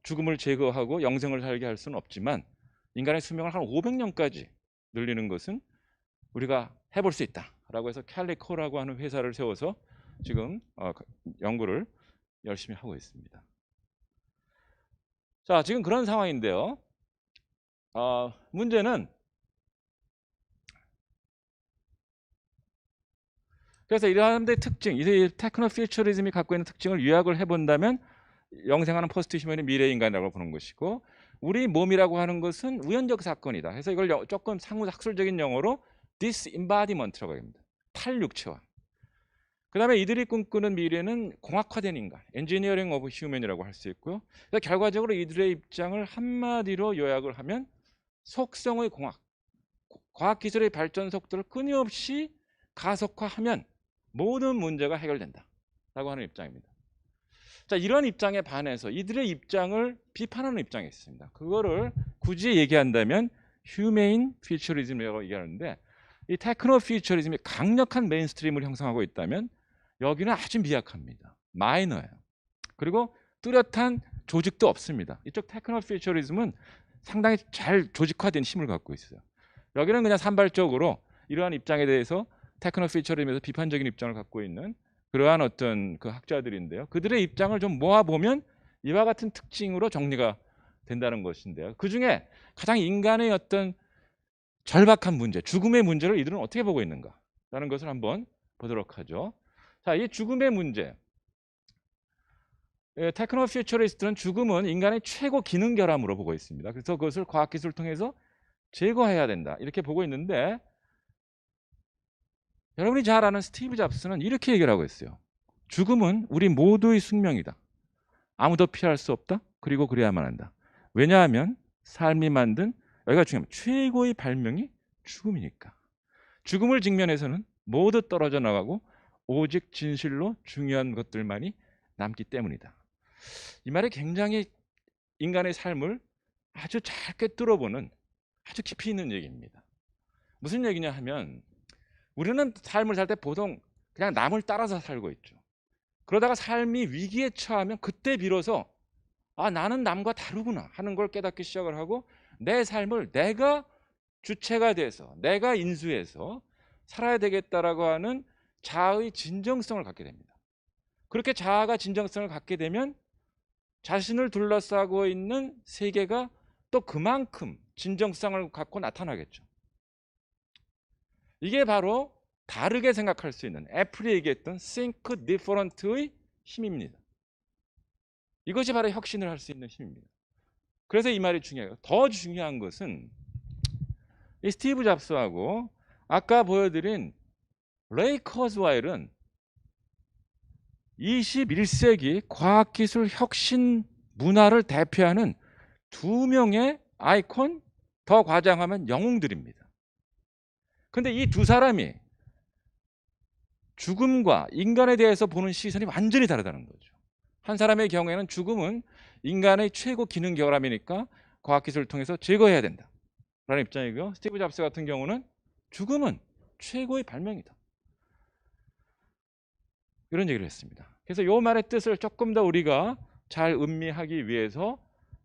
죽음을 제거하고 영생을 살게 할 수는 없지만 인간의 수명을 한 500년까지 늘리는 것은 우리가 해볼 수 있다라고 해서 캘리코라고 하는 회사를 세워서 지금 연구를 열심히 하고 있습니다. 자, 지금 그런 상황인데요. 문제는 그래서 이러한 데 특징, 이 테크노 퓨처리즘이 갖고 있는 특징을 요약을 해본다면 영생하는 포스트 휴먼이 미래 인간이라고 보는 것이고, 우리 몸이라고 하는 것은 우연적 사건이다. 그래서 이걸 조금 학술적인 용어로 disembodiment라고 합니다. 탈육체화. 그 다음에 이들이 꿈꾸는 미래는 공학화된 인간, 엔지니어링 오브 휴먼이라고 할 수 있고요. 그래서 결과적으로 이들의 입장을 한마디로 요약을 하면 속성의 공학, 과학기술의 발전 속도를 끊임없이 가속화하면 모든 문제가 해결된다 라고 하는 입장입니다. 자, 이런 입장에 반해서 이들의 입장을 비판하는 입장이 있습니다. 그거를 굳이 얘기한다면 휴메인 퓨처리즘이라고 얘기하는데, 이 테크노 퓨처리즘이 강력한 메인스트림을 형성하고 있다면 여기는 아주 미약합니다. 마이너예요. 그리고 뚜렷한 조직도 없습니다. 이쪽 테크노 퓨처리즘은 상당히 잘 조직화된 힘을 갖고 있어요. 여기는 그냥 산발적으로 이러한 입장에 대해서 테크노 퓨처리즘에서 비판적인 입장을 갖고 있는 그러한 어떤 그 학자들인데요. 그들의 입장을 좀 모아보면 이와 같은 특징으로 정리가 된다는 것인데요. 그중에 가장 인간의 어떤 절박한 문제, 죽음의 문제를 이들은 어떻게 보고 있는가라는 것을 한번 보도록 하죠. 자, 이 죽음의 문제. 테크노 퓨처리스트는 죽음은 인간의 최고 기능 결함으로 보고 있습니다. 그래서 그것을 과학기술을 통해서 제거해야 된다 이렇게 보고 있는데, 여러분이 잘 아는 스티브 잡스는 이렇게 얘기를 하고 있어요. 죽음은 우리 모두의 숙명이다. 아무도 피할 수 없다. 그리고 그래야만 한다. 왜냐하면 삶이 만든, 여기가 중요합니다, 최고의 발명이 죽음이니까. 죽음을 직면해서는 모두 떨어져 나가고 오직 진실로 중요한 것들만이 남기 때문이다. 이 말이 굉장히 인간의 삶을 아주 잘 꿰뚫어보는 아주 깊이 있는 얘기입니다. 무슨 얘기냐 하면, 우리는 삶을 살 때 보통 그냥 남을 따라서 살고 있죠. 그러다가 삶이 위기에 처하면 그때 비로소 나는 남과 다르구나 하는 걸 깨닫기 시작을 하고, 내 삶을 내가 주체가 돼서 내가 인수해서 살아야 되겠다라고 하는 자아의 진정성을 갖게 됩니다. 그렇게 자아가 진정성을 갖게 되면 자신을 둘러싸고 있는 세계가 또 그만큼 진정성을 갖고 나타나겠죠. 이게 바로 다르게 생각할 수 있는, 애플이 얘기했던 think different의 힘입니다. 이것이 바로 혁신을 할 수 있는 힘입니다. 그래서 이 말이 중요해요. 더 중요한 것은 이 스티브 잡스하고 아까 보여드린 레이 커즈와일은 21세기 과학기술 혁신 문화를 대표하는 두 명의 아이콘, 더 과장하면 영웅들입니다. 근데 이 두 사람이 죽음과 인간에 대해서 보는 시선이 완전히 다르다는 거죠. 한 사람의 경우에는 죽음은 인간의 최고 기능 결함이니까 과학기술을 통해서 제거해야 된다 라는 입장이고요. 스티브 잡스 같은 경우는 죽음은 최고의 발명이다, 이런 얘기를 했습니다. 그래서 이 말의 뜻을 조금 더 우리가 잘 음미하기 위해서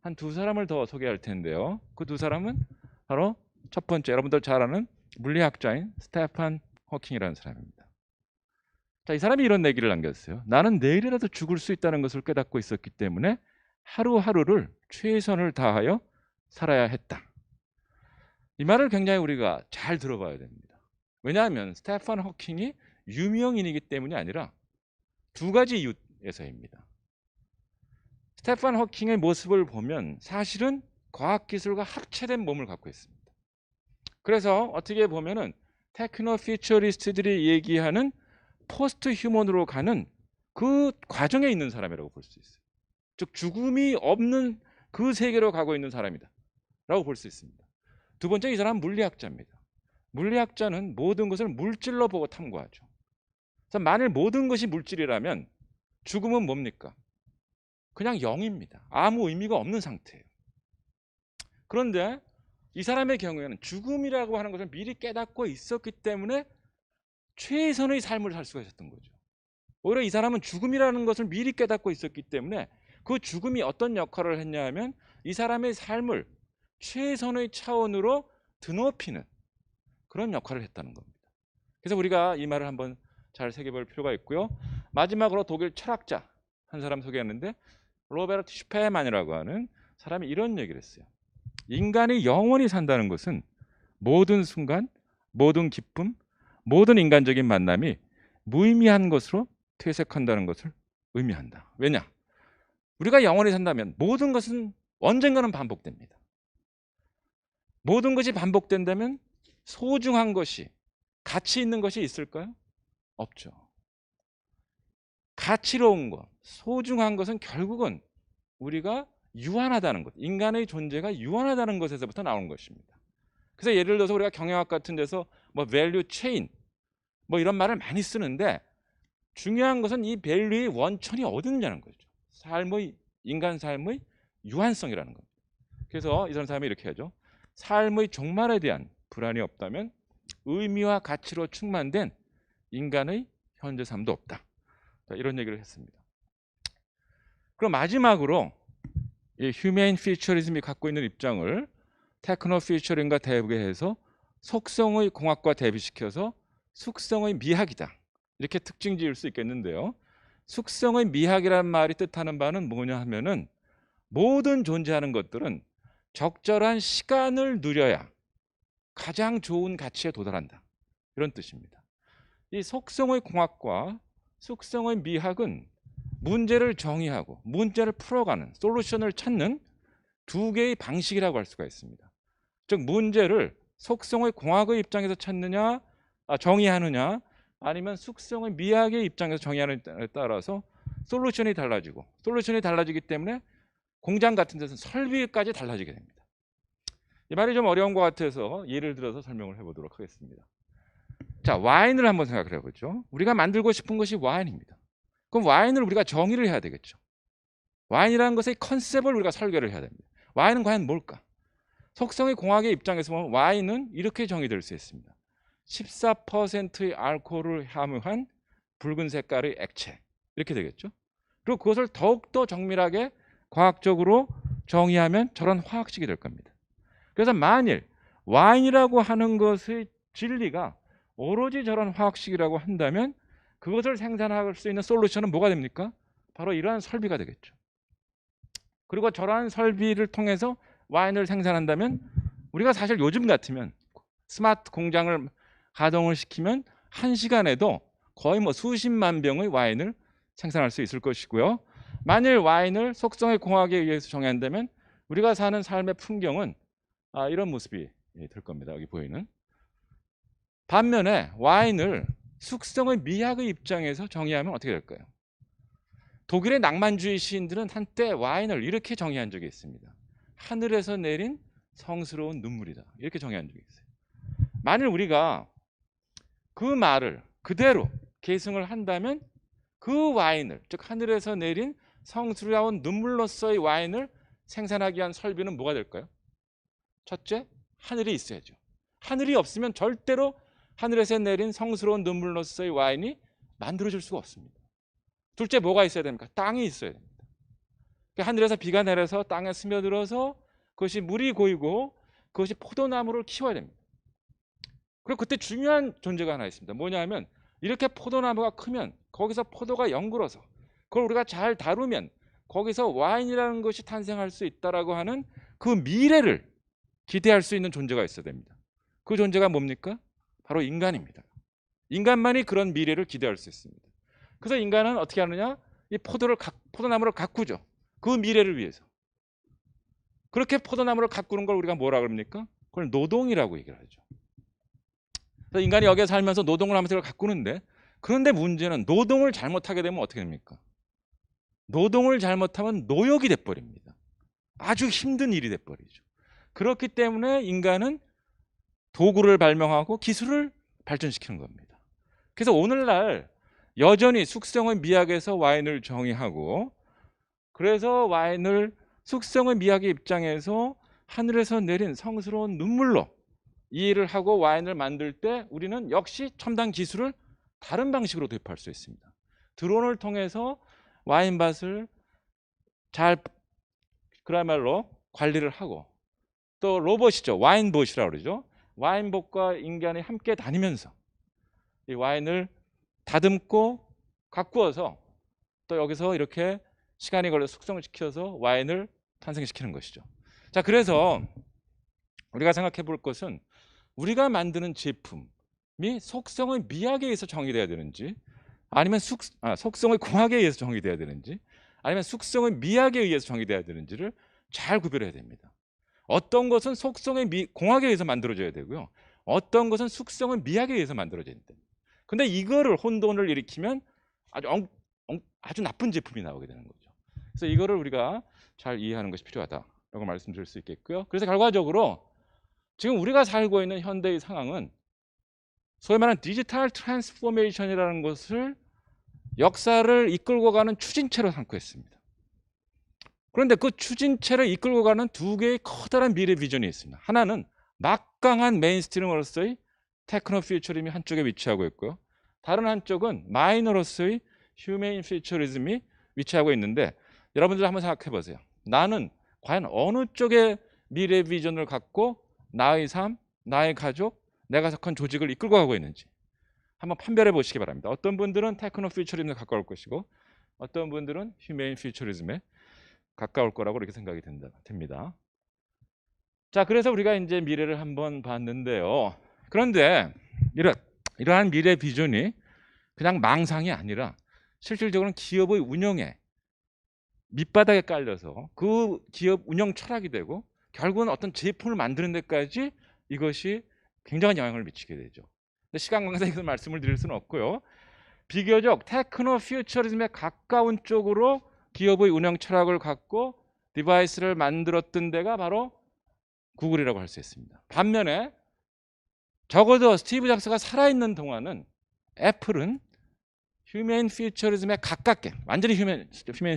한 두 사람을 더 소개할 텐데요. 그 두 사람은 바로 첫 번째, 여러분들 잘 아는 물리학자인 스테판 호킹이라는 사람입니다. 자, 이 사람이 이런 얘기를 남겼어요. 나는 내일이라도 죽을 수 있다는 것을 깨닫고 있었기 때문에 하루하루를 최선을 다하여 살아야 했다. 이 말을 굉장히 우리가 잘 들어봐야 됩니다. 왜냐하면 스테판 호킹이 유명인이기 때문이 아니라 두 가지 이유 호킹에서입니다. 스테판 호킹의 모습을 보면 사실은 과학기술과 합체된 몸을 갖고 있습니다. 그래서 어떻게 보면은 테크노 퓨처리스트들이 얘기하는 포스트 휴먼으로 가는 그 과정에 있는 사람이라고 볼 수 있어요. 즉 죽음이 없는 그 세계로 가고 있는 사람이다 라고 볼 수 있습니다. 두 번째, 이 사람은 물리학자입니다. 물리학자는 모든 것을 물질로 보고 탐구하죠. 그래서 만일 모든 것이 물질이라면 죽음은 뭡니까? 그냥 0입니다. 아무 의미가 없는 상태예요. 그런데 이 사람의 경우에는 죽음이라고 하는 것을 미리 깨닫고 있었기 때문에 최선의 삶을 살 수가 있었던 거죠. 오히려 이 사람은 죽음이라는 것을 미리 깨닫고 있었기 때문에 그 죽음이 어떤 역할을 했냐 하면 이 사람의 삶을 최선의 차원으로 드높이는 그런 역할을 했다는 겁니다. 그래서 우리가 이 말을 한번 잘 새겨볼 필요가 있고요. 마지막으로 독일 철학자 한 사람 소개했는데 로베르트 슈페만이라고 하는 사람이 이런 얘기를 했어요. 인간이 영원히 산다는 것은 모든 순간, 모든 기쁨, 모든 인간적인 만남이 무의미한 것으로 퇴색한다는 것을 의미한다. 왜냐? 우리가 영원히 산다면 모든 것은 언젠가는 반복됩니다. 모든 것이 반복된다면 소중한 것이, 가치 있는 것이 있을까요? 없죠. 가치로운 것, 소중한 것은 결국은 우리가 유한하다는 것, 인간의 존재가 유한하다는 것에서부터 나오는 것입니다. 그래서 예를 들어서 우리가 경영학 같은 데서 뭐 밸류 체인 뭐 이런 말을 많이 쓰는데 중요한 것은 이 밸류의 원천이 어디 있느냐는 거죠. 인간 삶의 유한성이라는 겁니다. 그래서 이런 사람이 이렇게 하죠. 삶의 종말에 대한 불안이 없다면 의미와 가치로 충만된 인간의 현재 삶도 없다. 이런 얘기를 했습니다. 그럼 마지막으로 이 휴메인 퓨처리즘이 갖고 있는 입장을 테크노 퓨처링과 대비해서 속성의 공학과 대비시켜서 숙성의 미학이다. 이렇게 특징 지을 수 있겠는데요. 숙성의 미학이라는 말이 뜻하는 바는 뭐냐 하면은 모든 존재하는 것들은 적절한 시간을 누려야 가장 좋은 가치에 도달한다. 이런 뜻입니다. 이 속성의 공학과 숙성의 미학은 문제를 정의하고 문제를 풀어가는 솔루션을 찾는 두 개의 방식이라고 할 수가 있습니다. 즉 문제를 속성의 공학의 입장에서 찾느냐, 정의하느냐, 아니면 숙성의 미학의 입장에서 정의하느냐에 따라서 솔루션이 달라지고, 솔루션이 달라지기 때문에 공장 같은 데서는 설비까지 달라지게 됩니다. 이 말이 좀 어려운 것 같아서 예를 들어서 설명을 해보도록 하겠습니다. 자, 와인을 한번 생각을 해보죠. 우리가 만들고 싶은 것이 와인입니다. 그럼 와인을 우리가 정의를 해야 되겠죠. 와인이라는 것의 컨셉을 우리가 설계를 해야 됩니다. 와인은 과연 뭘까? 속성의 공학의 입장에서 보면 와인은 이렇게 정의될 수 있습니다. 14%의 알코올을 함유한 붉은 색깔의 액체, 이렇게 되겠죠. 그리고 그것을 더욱더 정밀하게 과학적으로 정의하면 저런 화학식이 될 겁니다. 그래서 만일 와인이라고 하는 것의 진리가 오로지 저런 화학식이라고 한다면 그것을 생산할 수 있는 솔루션은 뭐가 됩니까? 바로 이러한 설비가 되겠죠. 그리고 저러한 설비를 통해서 와인을 생산한다면 우리가 사실 요즘 같으면 스마트 공장을 가동을 시키면 1시간에도 거의 뭐 수십만 병의 와인을 생산할 수 있을 것이고요. 만일 와인을 속성의 공학에 의해서 정의한다면 우리가 사는 삶의 풍경은 이런 모습이 될 겁니다. 여기 보이는. 반면에 와인을 숙성의 미학의 입장에서 정의하면 어떻게 될까요? 독일의 낭만주의 시인들은 한때 와인을 이렇게 정의한 적이 있습니다. 하늘에서 내린 성스러운 눈물이다. 이렇게 정의한 적이 있어요. 만일 우리가 그 말을 그대로 계승을 한다면 그 와인을, 즉 하늘에서 내린 성스러운 눈물로서의 와인을 생산하기 위한 설비는 뭐가 될까요? 첫째, 하늘이 있어야죠. 하늘이 없으면 절대로 하늘에서 내린 성스러운 눈물로서의 와인이 만들어질 수가 없습니다. 둘째, 뭐가 있어야 됩니까? 땅이 있어야 됩니다. 하늘에서 비가 내려서 땅에 스며들어서 그것이 물이 고이고 그것이 포도나무를 키워야 됩니다. 그리고 그때 중요한 존재가 하나 있습니다. 뭐냐 하면 이렇게 포도나무가 크면 거기서 포도가 연글어서 그걸 우리가 잘 다루면 거기서 와인이라는 것이 탄생할 수 있다라고 하는 그 미래를 기대할 수 있는 존재가 있어야 됩니다. 그 존재가 뭡니까? 바로 인간입니다. 인간만이 그런 미래를 기대할 수 있습니다. 그래서 인간은 어떻게 하느냐? 이 포도나무를 가꾸죠. 그 미래를 위해서. 그렇게 포도나무를 가꾸는 걸 우리가 뭐라 그럽니까? 그걸 노동이라고 얘기를 하죠. 그래서 인간이 여기에 살면서 노동을 하면서 이걸 가꾸는데, 그런데 문제는 노동을 잘못하게 되면 어떻게 됩니까? 노동을 잘못하면 노역이 돼버립니다. 아주 힘든 일이 돼버리죠. 그렇기 때문에 인간은 도구를 발명하고 기술을 발전시키는 겁니다. 그래서 오늘날 여전히 숙성의 미학에서 와인을 정의하고, 그래서 와인을 숙성의 미학의 입장에서 하늘에서 내린 성스러운 눈물로 이해를 하고 와인을 만들 때 우리는 역시 첨단 기술을 다른 방식으로 도입할 수 있습니다. 드론을 통해서 와인밭을 잘 그야말로 관리를 하고, 또 로봇이죠. 와인봇이라고 그러죠. 와인봇과 인간이 함께 다니면서 이 와인을 다듬고 가꾸어서 또 여기서 이렇게 시간이 걸려 숙성을 시켜서 와인을 탄생시키는 것이죠. 자, 그래서 우리가 생각해 볼 것은 우리가 만드는 제품이 속성의 미학에 의해서 정의돼야 되는지, 아니면 속성의 공학에 의해서 정의돼야 되는지, 아니면 숙성의 미학에 의해서 정의돼야 되는지를 잘 구별해야 됩니다. 어떤 것은 속성의 공학에 의해서 만들어져야 되고요. 어떤 것은 숙성의 미학에 의해서 만들어져야 된다. 근데 이거를 혼돈을 일으키면 아주 나쁜 제품이 나오게 되는 거죠. 그래서 이거를 우리가 잘 이해하는 것이 필요하다라고 말씀드릴 수 있겠고요. 그래서 결과적으로 지금 우리가 살고 있는 현대의 상황은 소위 말하는 디지털 트랜스포메이션이라는 것을 역사를 이끌고 가는 추진체로 삼고 있습니다. 그런데 그 추진체를 이끌고 가는 두 개의 커다란 미래 비전이 있습니다. 하나는 막강한 메인스트림으로서의 테크노 퓨처리즘이 한쪽에 위치하고 있고요. 다른 한쪽은 마이너로서의 휴메인 퓨처리즘이 위치하고 있는데, 여러분들 한번 생각해 보세요. 나는 과연 어느 쪽의 미래 비전을 갖고 나의 삶, 나의 가족, 내가 속한 조직을 이끌고 가고 있는지 한번 판별해 보시기 바랍니다. 어떤 분들은 테크노 퓨처리즘에 가까울 것이고, 어떤 분들은 휴메인 퓨처리즘에 가까울 거라고 이렇게 생각이 됩니다. 자, 그래서 우리가 이제 미래를 한번 봤는데요. 그런데 이러한 미래 비전이 그냥 망상이 아니라 실질적으로는 기업의 운영에 밑바닥에 깔려서 그 기업 운영 철학이 되고, 결국은 어떤 제품을 만드는 데까지 이것이 굉장한 영향을 미치게 되죠. 근데 시간 관계상 말씀을 드릴 수는 없고요. 비교적 테크노 퓨처리즘에 가까운 쪽으로 기업의 운영 철학을 갖고 디바이스를 만들었던 데가 바로 구글이라고 할 수 있습니다. 반면에 적어도 스티브 잡스가 살아있는 동안은 애플은 휴메인 퓨처리즘에 가깝게, 완전히 휴메인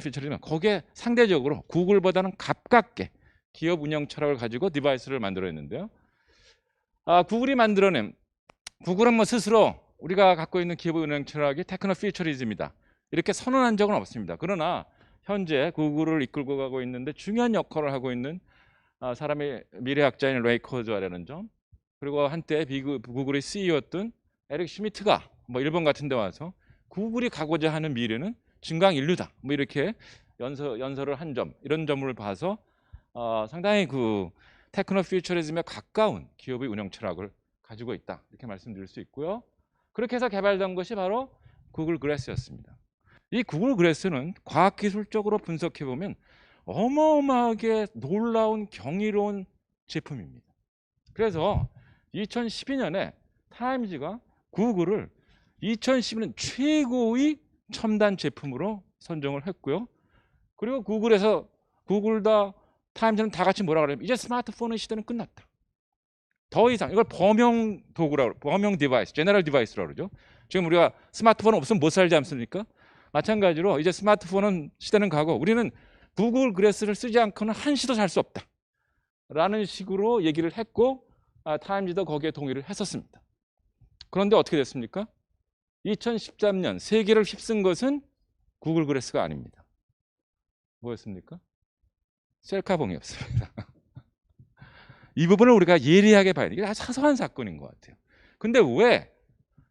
퓨처리즘은 거기에 상대적으로 구글보다는 가깝게 기업 운영 철학을 가지고 디바이스를 만들어냈는데요. 구글은 뭐 스스로 우리가 갖고 있는 기업의 운영 철학이 테크노 퓨처리즘이다 이렇게 선언한 적은 없습니다. 그러나 현재 구글을 이끌고 가고 있는데 중요한 역할을 하고 있는 사람이 미래학자인 레이 커즈라는 점, 그리고 한때 구글의 CEO였던 에릭 슈미트가 뭐 일본 같은 데 와서 구글이 가고자 하는 미래는 증강 인류다 뭐 이렇게 연설을 한 점, 이런 점을 봐서 상당히 그 테크노 퓨처리즘에 가까운 기업의 운영 철학을 가지고 있다 이렇게 말씀드릴 수 있고요. 그렇게 해서 개발된 것이 바로 구글 글래스였습니다. 이 구글 글래스는 과학기술적으로 분석해 보면 어마어마하게 놀라운 경이로운 제품입니다. 그래서 2012년에 타임즈가 구글을 2012년 최고의 첨단 제품으로 선정을 했고요. 그리고 구글과 타임즈는 다 같이 뭐라 그래요? 이제 스마트폰의 시대는 끝났다. 더 이상 이걸 범용 도구라고, 범용 디바이스, 제너럴 디바이스라고 그러죠. 지금 우리가 스마트폰 없으면 못 살지 않습니까? 마찬가지로 이제 스마트폰은 시대는 가고 우리는 구글 글래스를 쓰지 않고는 한시도 살 수 없다 라는 식으로 얘기를 했고, 타임즈도 거기에 동의를 했었습니다. 그런데 어떻게 됐습니까? 2013년 세계를 휩쓴 것은 구글 글래스가 아닙니다. 뭐였습니까? 셀카봉이었습니다. 이 부분을 우리가 예리하게 봐야 돼요. 이게 아주 사소한 사건인 것 같아요. 근데 왜?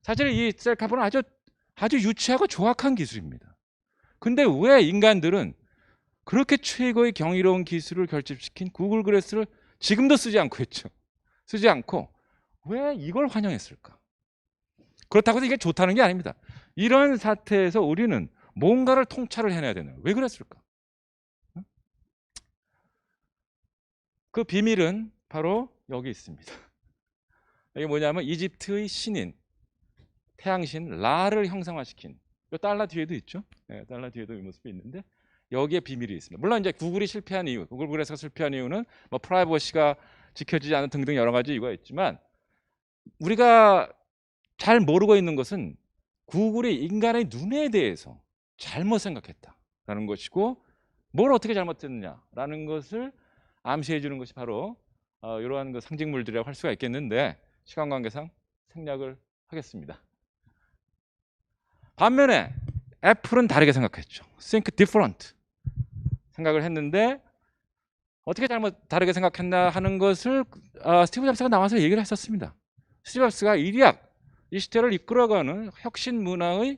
사실 이 셀카봉은 아주 유치하고 조악한 기술입니다. 근데 왜 인간들은 그렇게 최고의 경이로운 기술을 결집시킨 구글 글래스를 지금도 쓰지 않고 있죠. 쓰지 않고 왜 이걸 환영했을까? 그렇다고 해서 이게 좋다는 게 아닙니다. 이런 사태에서 우리는 뭔가를 통찰을 해내야 되는 거예요. 왜 그랬을까? 그 비밀은 바로 여기 있습니다. 이게 뭐냐면 이집트의 신인 태양신 라를 형상화시킨 이 달러 뒤에도 있죠. 네, 달러 뒤에도 이 모습이 있는데 여기에 비밀이 있습니다. 물론 이제 구글이 실패한 이유, 구글 그래서 실패한 이유는 뭐 프라이버시가 지켜지지 않은 등등 여러 가지 이유가 있지만 우리가 잘 모르고 있는 것은 구글이 인간의 눈에 대해서 잘못 생각했다라는 것이고 뭘 어떻게 잘못했느냐라는 것을 암시해 주는 것이 바로 이러한 그 상징물들이라고 할 수가 있겠는데 시간 관계상 생략을 하겠습니다. 반면에 애플은 다르게 생각했죠. Think different 생각을 했는데 어떻게 다르게 생각했나 하는 것을 스티브 잡스가 나와서 얘기를 했었습니다. 스티브 잡스가 이 시대를 이끌어가는 혁신 문화의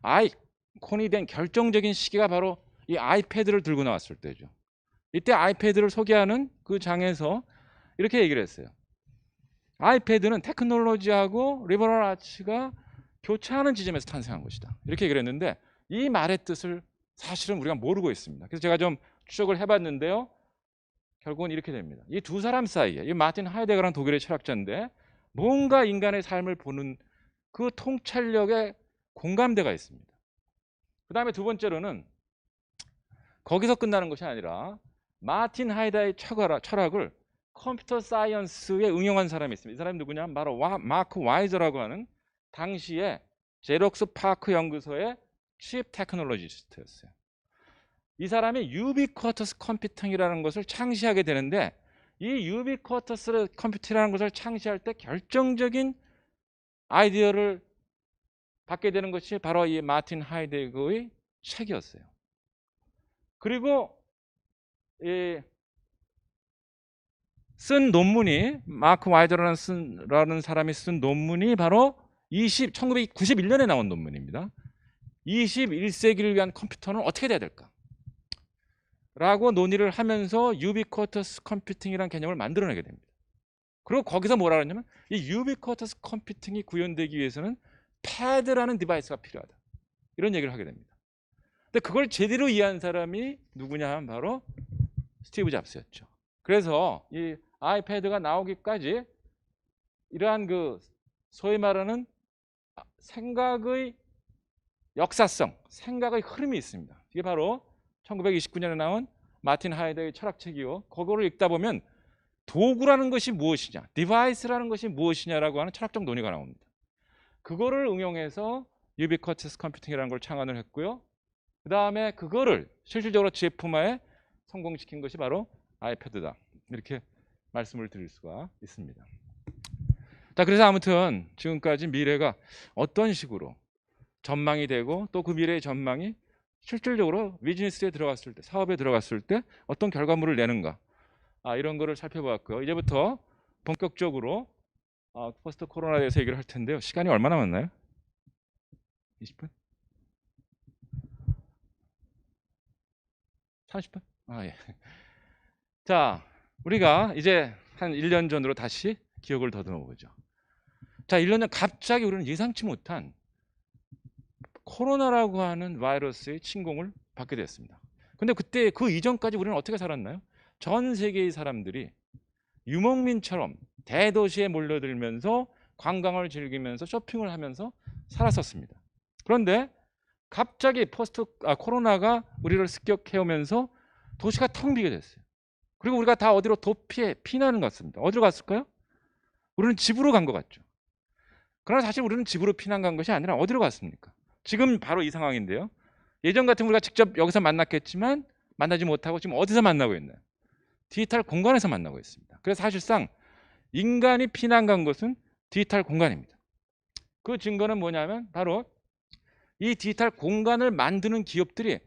아이콘이 된 결정적인 시기가 바로 이 아이패드를 들고 나왔을 때죠. 이때 아이패드를 소개하는 그 장에서 이렇게 얘기를 했어요. 아이패드는 테크놀로지하고 리버럴 아츠가 교차하는 지점에서 탄생한 것이다. 이렇게 얘기를 했는데 이 말의 뜻을 사실은 우리가 모르고 있습니다. 그래서 제가 좀 추적을 해봤는데요. 결국은 이렇게 됩니다. 이 두 사람 사이에 이 마틴 하이데거라는 독일의 철학자인데 뭔가 인간의 삶을 보는 그 통찰력에 공감대가 있습니다. 그 다음에 두 번째로는 거기서 끝나는 것이 아니라 마틴 하이데거의 철학을 컴퓨터 사이언스에 응용한 사람이 있습니다. 이 사람이 누구냐? 바로 마크 와이저라고 하는 당시에 제록스 파크 연구소의 칩 테크놀로지스트였어요. 이 사람이 유비쿼터스 컴퓨팅이라는 것을 창시하게 되는데 이 유비쿼터스 컴퓨팅이라는 것을 창시할 때 결정적인 아이디어를 받게 되는 것이 바로 이 마틴 하이데거의 책이었어요. 그리고 쓴 논문이 마크 와이저라는 사람이 쓴 논문이 바로 1991년에 나온 논문입니다. 21세기를 위한 컴퓨터는 어떻게 돼야 될까? 라고 논의를 하면서 유비쿼터스 컴퓨팅이라는 개념을 만들어내게 됩니다. 그리고 거기서 뭐라 그러냐면 이 유비쿼터스 컴퓨팅이 구현되기 위해서는 패드라는 디바이스가 필요하다. 이런 얘기를 하게 됩니다. 근데 그걸 제대로 이해한 사람이 누구냐 하면 바로 스티브 잡스였죠. 그래서 이 아이패드가 나오기까지 이러한 그 소위 말하는 생각의 역사성, 생각의 흐름이 있습니다. 이게 바로 1929년에 나온 마틴 하이데거의 철학책이요. 그거를 읽다 보면 도구라는 것이 무엇이냐, 디바이스라는 것이 무엇이냐라고 하는 철학적 논의가 나옵니다. 그거를 응용해서 유비쿼터스 컴퓨팅이라는 걸 창안을 했고요. 그 다음에 그거를 실질적으로 제품화에 성공시킨 것이 바로 아이패드다. 이렇게 말씀을 드릴 수가 있습니다. 자, 그래서 아무튼 지금까지 미래가 어떤 식으로 전망이 되고 또 그 미래의 전망이 실질적으로 비즈니스에 들어갔을 때, 사업에 들어갔을 때 어떤 결과물을 내는가, 이런 거를 살펴보았고요. 이제부터 본격적으로 포스트 코로나에 대해서 얘기를 할 텐데요. 시간이 얼마나 남았나요? 20분? 30분? 예. 자, 우리가 이제 한 1년 전으로 다시 기억을 더듬어 보죠. 자, 1년 전 갑자기 우리는 예상치 못한 코로나라고 하는 바이러스의 침공을 받게 됐습니다. 근데 그때 그 이전까지 우리는 어떻게 살았나요? 전 세계의 사람들이 유목민처럼 대도시에 몰려들면서 관광을 즐기면서 쇼핑을 하면서 살았었습니다. 그런데 갑자기 코로나가 우리를 습격해오면서 도시가 텅 비게 됐어요. 그리고 우리가 다 어디로 피난을 갔습니다. 어디로 갔을까요? 우리는 집으로 간 것 같죠. 그러나 사실 우리는 집으로 피난 간 것이 아니라 어디로 갔습니까? 지금 바로 이 상황인데요. 예전 같으면 우리가 직접 여기서 만났겠지만 만나지 못하고 지금 어디서 만나고 있나요? 디지털 공간에서 만나고 있습니다. 그래서 사실상 인간이 피난 간 것은 디지털 공간입니다. 그 증거는 뭐냐면 바로 이 디지털 공간을 만드는 기업들이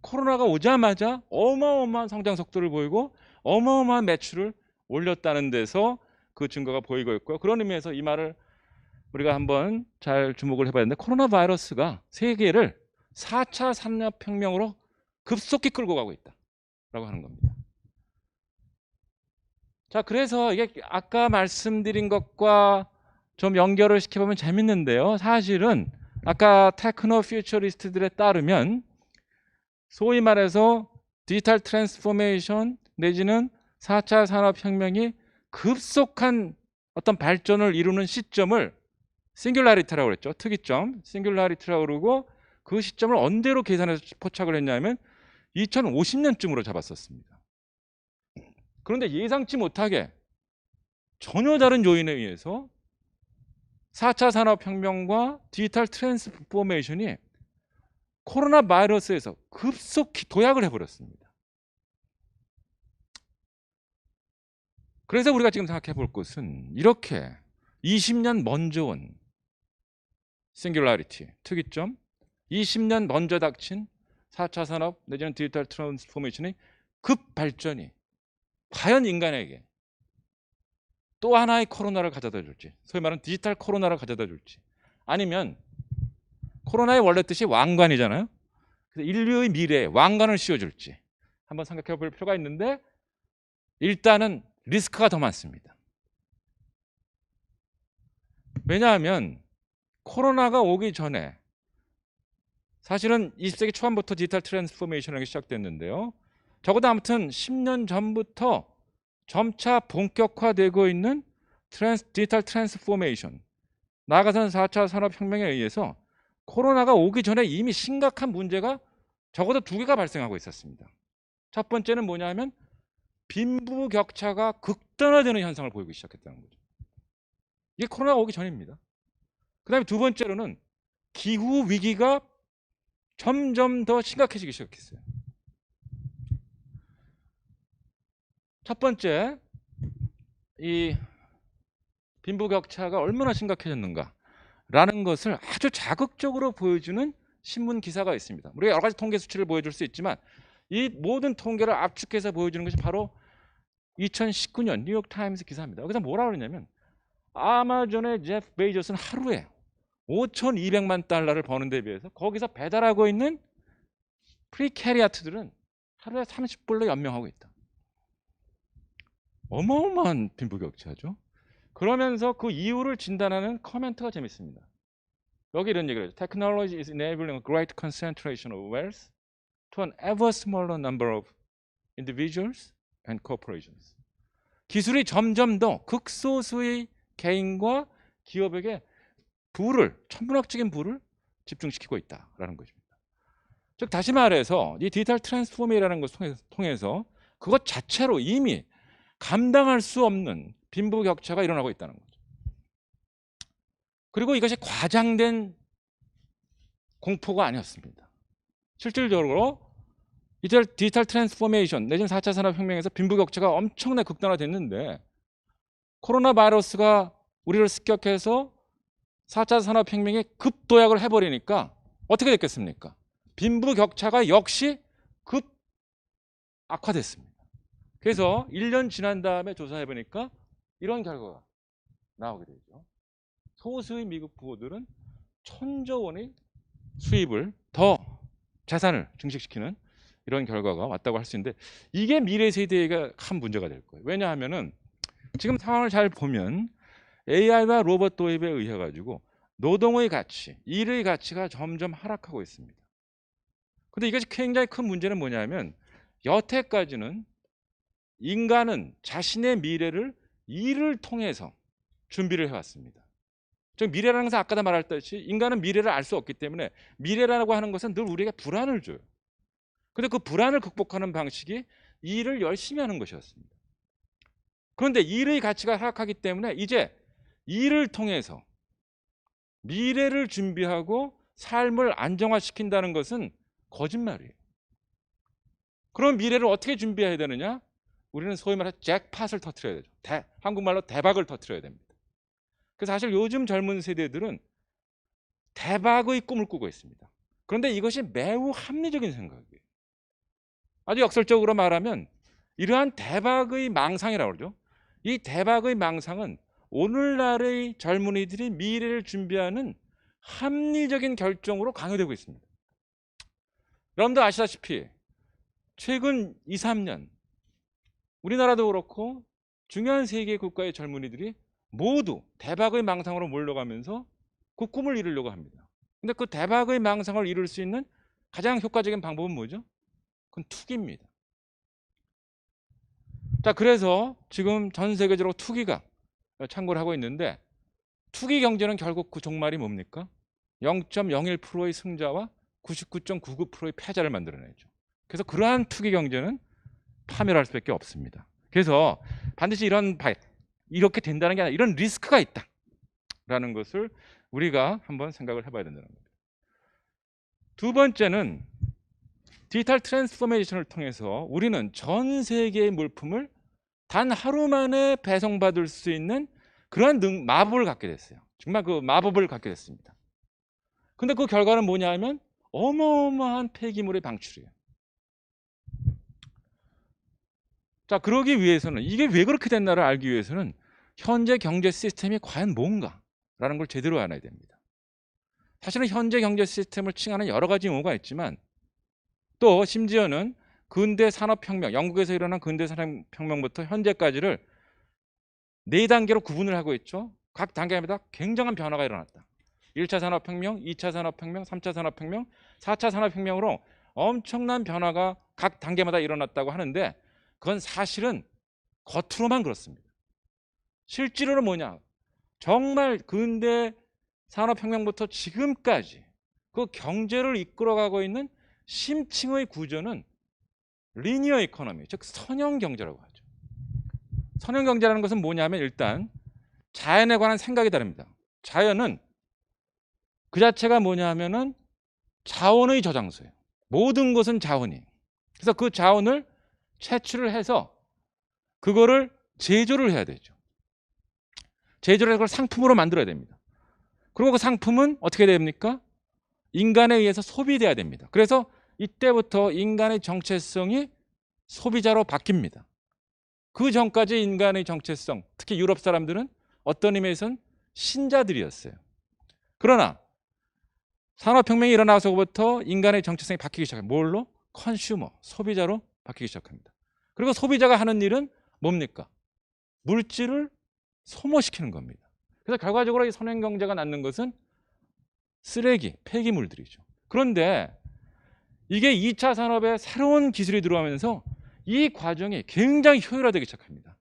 코로나가 오자마자 어마어마한 성장 속도를 보이고 어마어마한 매출을 올렸다는 데서 그 증거가 보이고 있고요. 그런 의미에서 이 말을 우리가 한번 잘 주목을 해봐야 되는데 코로나 바이러스가 세계를 4차 산업혁명으로 급속히 끌고 가고 있다라고 하는 겁니다. 자, 그래서 이게 아까 말씀드린 것과 좀 연결을 시켜보면 재밌는데요. 사실은 아까 테크노 퓨처리스트들에 따르면 소위 말해서 디지털 트랜스포메이션 내지는 4차 산업혁명이 급속한 어떤 발전을 이루는 시점을 싱귤라리티라고 그랬죠. 특이점, 싱귤라리티라고 그러고 그 시점을 언제로 계산해서 포착을 했냐면 2050년쯤으로 잡았었습니다. 그런데 예상치 못하게 전혀 다른 요인에 의해서 4차 산업혁명과 디지털 트랜스포메이션이 코로나 바이러스에서 급속히 도약을 해버렸습니다. 그래서 우리가 지금 생각해 볼 것은 이렇게 20년 먼저 온 싱귤라리티, 특이점, 20년 먼저 닥친 4차 산업 내지는 디지털 트랜스포메이션의 급발전이 과연 인간에게 또 하나의 코로나를 가져다 줄지, 소위 말하는 디지털 코로나를 가져다 줄지, 아니면 코로나의 원래 뜻이 왕관이잖아요. 그래서 인류의 미래에 왕관을 씌워줄지 한번 생각해 볼 필요가 있는데, 일단은 리스크가 더 많습니다. 왜냐하면 코로나가 오기 전에 사실은 20세기 초반부터 디지털 트랜스포메이션이 시작됐는데요. 적어도 아무튼 10년 전부터 점차 본격화되고 있는 디지털 트랜스포메이션, 나아가서는 4차 산업혁명에 의해서 코로나가 오기 전에 이미 심각한 문제가 적어도 두 개가 발생하고 있었습니다. 첫 번째는 뭐냐면 빈부격차가 극단화되는 현상을 보이기 시작했다는 거죠. 이게 코로나가 오기 전입니다. 그 다음에 두 번째로는 기후 위기가 점점 더 심각해지기 시작했어요. 첫 번째, 이 빈부격차가 얼마나 심각해졌는가라는 것을 아주 자극적으로 보여주는 신문 기사가 있습니다. 우리가 여러 가지 통계 수치를 보여줄 수 있지만 이 모든 통계를 압축해서 보여주는 것이 바로 2019년 뉴욕타임스 기사입니다. 여기서 뭐라 그러냐면 아마존의 제프 베이조스는 하루에 5,200만 달러를 버는 데 비해서 거기서 배달하고 있는 프리캐리아트들은 하루에 30불로 연명하고 있다. 어마어마한 빈부격차죠. 그러면서 그 이유를 진단하는 커멘트가 재밌습니다. 여기 이런 얘기를 해요. Technology is enabling a great concentration of wealth to an ever smaller number of individuals and corporations. 기술이 점점 더 극소수의 개인과 기업에게 천문학적인 부를 집중시키고 있다라는 것입니다. 즉 다시 말해서 이 디지털 트랜스포메이션이라는 것을 통해서 그것 자체로 이미 감당할 수 없는 빈부격차가 일어나고 있다는 거죠. 그리고 이것이 과장된 공포가 아니었습니다. 실질적으로 디지털 트랜스포메이션 내지는 4차 산업혁명에서 빈부격차가 엄청나게 극단화됐는데 코로나 바이러스가 우리를 습격해서 4차 산업혁명에 급도약을 해버리니까 어떻게 됐겠습니까? 빈부격차가 역시 급 악화됐습니다. 그래서 1년 지난 다음에 조사해보니까 이런 결과가 나오게 되죠. 소수의 미국 부호들은 1,000조 원의 수입을 더 재산을 증식시키는 이런 결과가 왔다고 할 수 있는데, 이게 미래 세대가 큰 문제가 될 거예요. 왜냐하면은 지금 상황을 잘 보면 AI와 로봇 도입에 의해 가지고 노동의 가치, 일의 가치가 점점 하락하고 있습니다. 근데 이것이 굉장히 큰 문제는 뭐냐면 여태까지는 인간은 자신의 미래를 일을 통해서 준비를 해왔습니다. 즉 미래라는 것은 아까도 말했듯이 인간은 미래를 알 수 없기 때문에 미래라고 하는 것은 늘 우리에게 불안을 줘요. 근데 그 불안을 극복하는 방식이 일을 열심히 하는 것이었습니다. 그런데 일의 가치가 하락하기 때문에 이제 일을 통해서 미래를 준비하고 삶을 안정화시킨다는 것은 거짓말이에요. 그럼 미래를 어떻게 준비해야 되느냐? 우리는 소위 말해서 잭팟을 터뜨려야 되죠. 한국말로 대박을 터뜨려야 됩니다. 그래서 사실 요즘 젊은 세대들은 대박의 꿈을 꾸고 있습니다. 그런데 이것이 매우 합리적인 생각이에요. 아주 역설적으로 말하면 이러한 대박의 망상이라고 그러죠. 이 대박의 망상은 오늘날의 젊은이들이 미래를 준비하는 합리적인 결정으로 강요되고 있습니다. 여러분도 아시다시피 최근 2, 3년 우리나라도 그렇고 중요한 세계 국가의 젊은이들이 모두 대박의 망상으로 몰려가면서 그 꿈을 이루려고 합니다. 근데 그 대박의 망상을 이룰 수 있는 가장 효과적인 방법은 뭐죠? 그건 투기입니다. 자, 그래서 지금 전 세계적으로 투기가 창궐을 하고 있는데 투기 경제는 결국 그 종말이 뭡니까? 0.01%의 승자와 99.99%의 패자를 만들어내죠. 그래서 그러한 투기 경제는 파멸할 수밖에 없습니다. 그래서 반드시 이렇게 된다는 게 아니라 이런 리스크가 있다라는 것을 우리가 한번 생각을 해봐야 된다는 겁니다. 두 번째는 디지털 트랜스포메이션을 통해서 우리는 전 세계의 물품을 단 하루 만에 배송받을 수 있는 그러한 마법을 갖게 됐어요. 정말 그 마법을 갖게 됐습니다. 근데 그 결과는 뭐냐 하면 어마어마한 폐기물의 방출이에요. 자, 그러기 위해서는 이게 왜 그렇게 됐나를 알기 위해서는 현재 경제 시스템이 과연 뭔가라는 걸 제대로 알아야 됩니다. 사실은 현재 경제 시스템을 칭하는 여러 가지 용어가 있지만 또 심지어는 근대 산업혁명, 영국에서 일어난 근대 산업혁명부터 현재까지를 4단계로 구분을 하고 있죠. 각 단계마다 굉장한 변화가 일어났다. 1차 산업혁명, 2차 산업혁명, 3차 산업혁명, 4차 산업혁명으로 엄청난 변화가 각 단계마다 일어났다고 하는데 그건 사실은 겉으로만 그렇습니다. 실제로는 뭐냐? 정말 근대 산업혁명부터 지금까지 그 경제를 이끌어가고 있는 심층의 구조는 리니어 이코노미, 즉 선형 경제라고 하죠. 선형 경제라는 것은 뭐냐면 일단 자연에 관한 생각이 다릅니다. 자연은 그 자체가 뭐냐 하면은 자원의 저장소예요. 모든 것은 자원이에요. 그래서 그 자원을 채취를 해서 그거를 제조를 해야 되죠. 제조를 해서 그걸 상품으로 만들어야 됩니다. 그리고 그 상품은 어떻게 됩니까? 인간에 의해서 소비돼야 됩니다. 그래서 이때부터 인간의 정체성이 소비자로 바뀝니다. 그 전까지 인간의 정체성, 특히 유럽 사람들은 어떤 의미에서는 신자들이었어요. 그러나 산업혁명이 일어나서부터 인간의 정체성이 바뀌기 시작합니다. 뭘로? 컨슈머, 소비자로 바뀌기 시작합니다. 그리고 소비자가 하는 일은 뭡니까? 물질을 소모시키는 겁니다. 그래서 결과적으로 이 선행경제가 낳는 것은 쓰레기, 폐기물들이죠. 그런데 이게 2차 산업에 새로운 기술이 들어오면서 이 과정이 굉장히 효율화되기 시작합니다.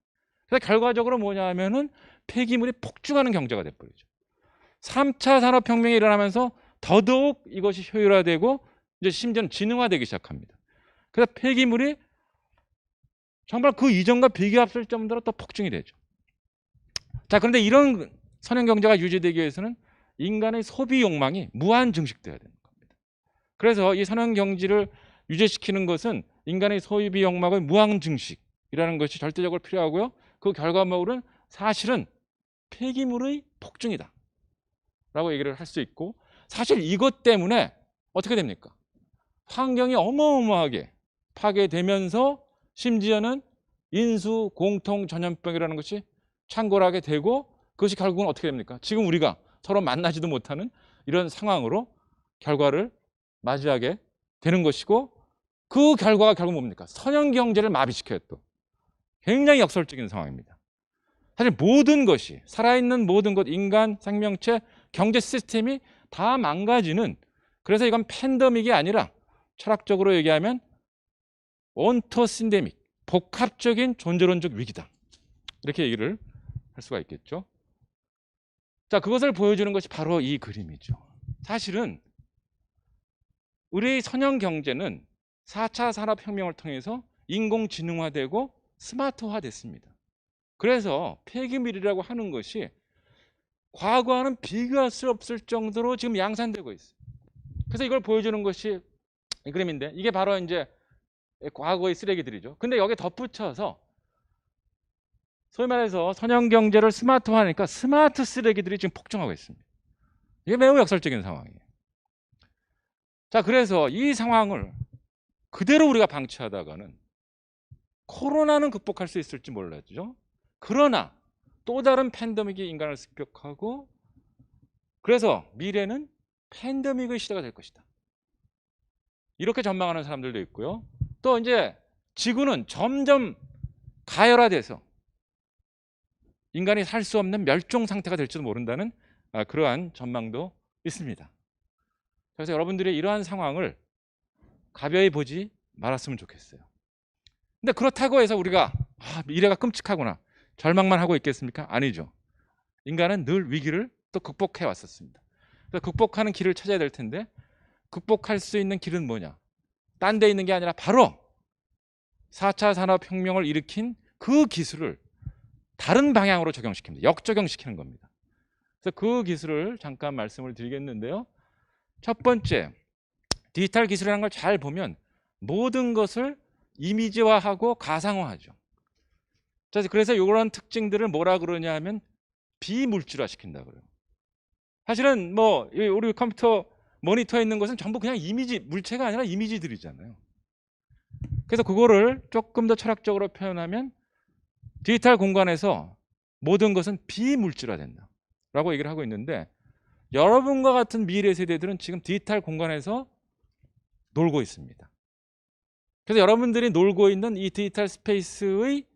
그래서 결과적으로 뭐냐 하면은 폐기물이 폭증하는 경제가 돼버리죠. 3차 산업혁명이 일어나면서 더더욱 이것이 효율화되고 이제 심지어는 지능화되기 시작합니다. 그래서 폐기물이 정말 그 이전과 비교할 정도로 또 폭증이 되죠. 자, 그런데 이런 선행 경제가 유지되기 위해서는 인간의 소비 욕망이 무한 증식돼야 되는 겁니다. 그래서 이 선행 경제를 유지시키는 것은 인간의 소비 욕망의 무한 증식이라는 것이 절대적으로 필요하고요. 그 결과물은 사실은 폐기물의 폭증이다 라고 얘기를 할 수 있고, 사실 이것 때문에 어떻게 됩니까? 환경이 어마어마하게 파괴되면서 심지어는 인수 공통 전염병이라는 것이 창궐하게 되고, 그것이 결국은 어떻게 됩니까? 지금 우리가 서로 만나지도 못하는 이런 상황으로 결과를 맞이하게 되는 것이고, 그 결과가 결국 뭡니까? 선형 경제를 마비시켜요. 또 굉장히 역설적인 상황입니다. 사실 모든 것이, 살아있는 모든 것, 인간, 생명체, 경제 시스템이 다 망가지는, 그래서 이건 팬데믹이 아니라 철학적으로 얘기하면 온토신데믹, 복합적인 존재론적 위기다, 이렇게 얘기를 할 수가 있겠죠. 자, 그것을 보여주는 것이 바로 이 그림이죠. 사실은 우리 선형 경제는 4차 산업혁명을 통해서 인공지능화되고 스마트화됐습니다. 그래서 폐기물이라고 하는 것이 과거와는 비교할 수 없을 정도로 지금 양산되고 있어요. 그래서 이걸 보여주는 것이 이 그림인데, 이게 바로 이제 과거의 쓰레기들이죠. 근데 여기에 덧붙여서 소위 말해서 선형 경제를 스마트화하니까 스마트 쓰레기들이 지금 폭증하고 있습니다. 이게 매우 역설적인 상황이에요. 자, 그래서 이 상황을 그대로 우리가 방치하다가는 코로나는 극복할 수 있을지 몰라죠. 그러나 또 다른 팬데믹이 인간을 습격하고, 그래서 미래는 팬데믹의 시대가 될 것이다, 이렇게 전망하는 사람들도 있고요. 또 이제 지구는 점점 가열화돼서 인간이 살 수 없는 멸종 상태가 될지도 모른다는 그러한 전망도 있습니다. 그래서 여러분들이 이러한 상황을 가벼이 보지 말았으면 좋겠어요. 근데 그렇다고 해서 우리가 미래가 끔찍하구나 절망만 하고 있겠습니까? 아니죠. 인간은 늘 위기를 또 극복해 왔었습니다. 그래서 극복하는 길을 찾아야 될 텐데 극복할 수 있는 길은 뭐냐? 딴 데 있는 게 아니라 바로 4차 산업혁명을 일으킨 그 기술을 다른 방향으로 적용시킵니다. 역적용시키는 겁니다. 그래서 그 기술을 잠깐 말씀을 드리겠는데요. 첫 번째, 디지털 기술이라는 걸 잘 보면 모든 것을 이미지화하고 가상화하죠. 그래서 이런 특징들을 뭐라 그러냐 하면 비물질화 시킨다 그래요. 사실은 뭐 우리 컴퓨터 모니터에 있는 것은 전부 그냥 이미지, 물체가 아니라 이미지들이잖아요. 그래서 그거를 조금 더 철학적으로 표현하면 디지털 공간에서 모든 것은 비물질화된다 라고 얘기를 하고 있는데, 여러분과 같은 미래 세대들은 지금 디지털 공간에서 놀고 있습니다. 그래서 여러분들이 놀고 있는 이 디지털 스페이스의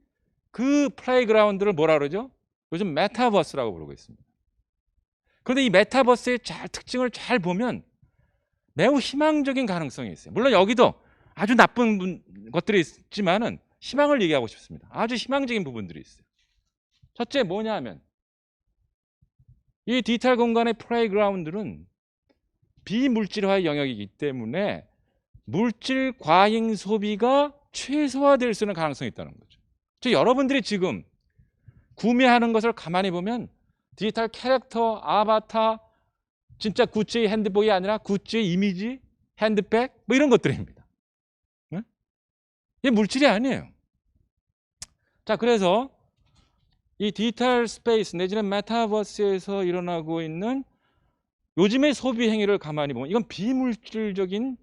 그 플레이그라운드를 뭐라 그러죠? 요즘 메타버스라고 부르고 있습니다. 그런데 이 메타버스의 특징을 잘 보면 매우 희망적인 가능성이 있어요. 물론 여기도 아주 나쁜 것들이 있지만은 희망을 얘기하고 싶습니다. 아주 희망적인 부분들이 있어요. 첫째 뭐냐 하면 이 디지털 공간의 플레이그라운드는 비물질화의 영역이기 때문에 물질 과잉 소비가 최소화될 수 있는 가능성이 있다는 거죠. 즉 여러분들이 지금 구매하는 것을 가만히 보면 디지털 캐릭터, 아바타, 진짜 구찌의 핸드백이 아니라 구찌의 이미지, 핸드백 뭐 이런 것들입니다. 네? 이게 물질이 아니에요. 자, 그래서 이 디지털 스페이스 내지는 메타버스에서 일어나고 있는 요즘의 소비 행위를 가만히 보면 이건 비물질적인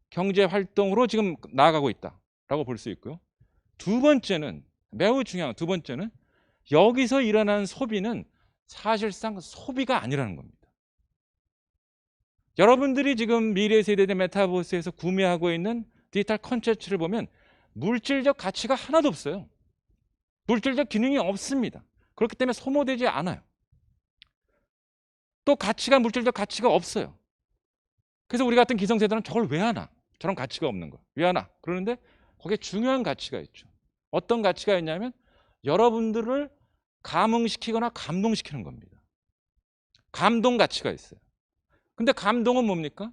경제 활동으로 지금 나아가고 있다라고 볼 수 있고요. 두 번째는 매우 중요한 두 번째는 여기서 일어나는 소비는 사실상 소비가 아니라는 겁니다. 여러분들이 지금 미래 세대의 메타버스에서 구매하고 있는 디지털 콘텐츠를 보면 물질적 가치가 하나도 없어요. 물질적 기능이 없습니다. 그렇기 때문에 소모되지 않아요. 또 물질적 가치가 없어요. 그래서 우리 같은 기성세대는 저걸 왜 하나? 저런 가치가 없는 거. 왜 하나? 그러는데 거기에 중요한 가치가 있죠. 어떤 가치가 있냐면 여러분들을 감흥시키거나 감동시키는 겁니다. 감동 가치가 있어요. 근데 감동은 뭡니까?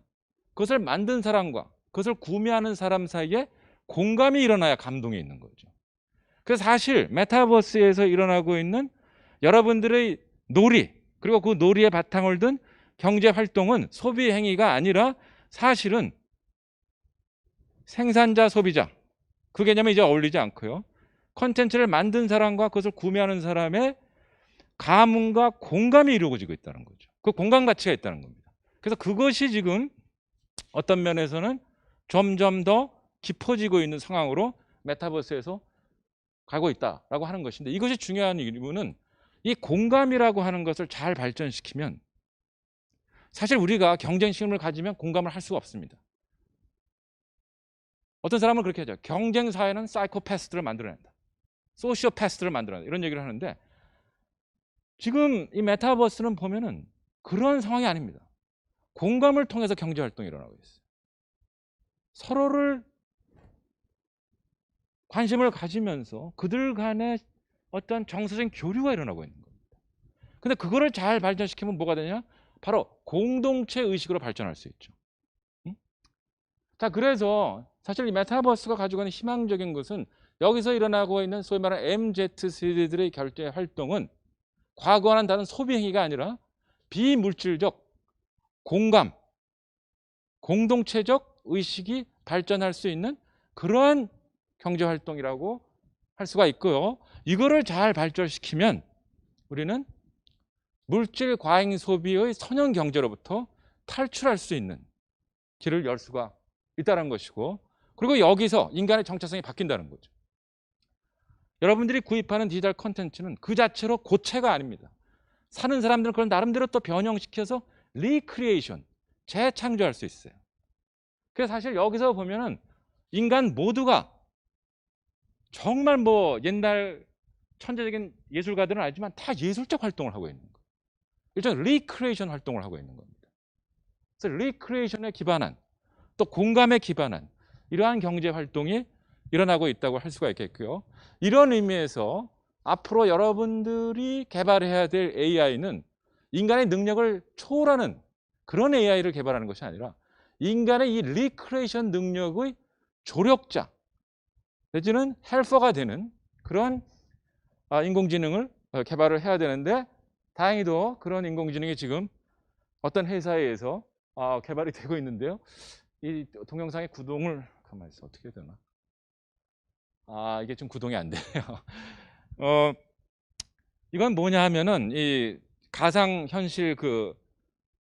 그것을 만든 사람과 그것을 구매하는 사람 사이에 공감이 일어나야 감동이 있는 거죠. 그래서 사실 메타버스에서 일어나고 있는 여러분들의 놀이, 그리고 그 놀이의 바탕을 둔 경제 활동은 소비 행위가 아니라 사실은 생산자, 소비자 그 개념이 이제 어울리지 않고요. 콘텐츠를 만든 사람과 그것을 구매하는 사람의 감흥과 공감이 이루어지고 있다는 거죠. 그 공감 가치가 있다는 겁니다. 그래서 그것이 지금 어떤 면에서는 점점 더 깊어지고 있는 상황으로 메타버스에서 가고 있다라고 하는 것인데, 이것이 중요한 이유는 이 공감이라고 하는 것을 잘 발전시키면 사실 우리가 경쟁심을 가지면 공감을 할 수가 없습니다. 어떤 사람은 그렇게 하죠. 경쟁 사회는 사이코패스들을 만들어낸다. 소시오패스들을 만들어낸다. 이런 얘기를 하는데 지금 이 메타버스는 보면은 그런 상황이 아닙니다. 공감을 통해서 경제 활동이 일어나고 있어요. 서로를 관심을 가지면서 그들 간에 어떤 정서적인 교류가 일어나고 있는 겁니다. 근데 그거를 잘 발전시키면 뭐가 되냐? 바로 공동체 의식으로 발전할 수 있죠. 응? 자, 그래서 사실 이 메타버스가 가지고 있는 희망적인 것은 여기서 일어나고 있는 소위 말하는 MZ세대들의 결제 활동은 과거와는 다른 소비 행위가 아니라 비물질적 공감, 공동체적 의식이 발전할 수 있는 그러한 경제 활동이라고 할 수가 있고요. 이거를 잘 발전시키면 우리는 물질 과잉 소비의 선형 경제로부터 탈출할 수 있는 길을 열 수가 있다는 것이고, 그리고 여기서 인간의 정체성이 바뀐다는 거죠. 여러분들이 구입하는 디지털 콘텐츠는 그 자체로 고체가 아닙니다. 사는 사람들은 그걸 나름대로 또 변형시켜서 리크리에이션, 재창조할 수 있어요. 그래서 사실 여기서 보면은 인간 모두가 정말 뭐 옛날 천재적인 예술가들은 알지만 다 예술적 활동을 하고 있는 거예요. 일종의 리크리에이션 활동을 하고 있는 겁니다. 그래서 리크리에이션에 기반한 또 공감에 기반한 이러한 경제 활동이 일어나고 있다고 할 수가 있겠고요. 이런 의미에서 앞으로 여러분들이 개발해야 될 AI는 인간의 능력을 초월하는 그런 AI를 개발하는 것이 아니라 인간의 이 리크레이션 능력의 조력자 내지는 헬퍼가 되는 그런 인공지능을 개발을 해야 되는데, 다행히도 그런 인공지능이 지금 어떤 회사에 의해서 개발이 되고 있는데요. 이 동영상의 구동을 가만히 있어, 어떻게 해야 되나? 이게 좀 구동이 안 돼요. 이건 뭐냐 하면은 이 가상 현실 그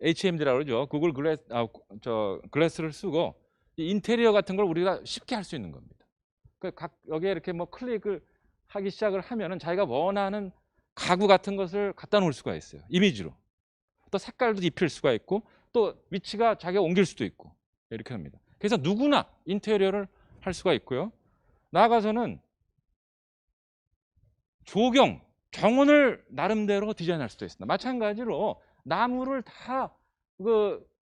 HMD라고 그러죠. 구글 글래스를 쓰고 이 인테리어 같은 걸 우리가 쉽게 할 수 있는 겁니다. 여기에 이렇게 뭐 클릭을 하기 시작을 하면은 자기가 원하는 가구 같은 것을 갖다 놓을 수가 있어요. 이미지로. 또 색깔도 입힐 수가 있고 또 위치가 자기가 옮길 수도 있고 이렇게 합니다. 그래서 누구나 인테리어를 할 수가 있고요. 나아가서는 정원을 나름대로 디자인할 수도 있습니다. 마찬가지로 나무를 다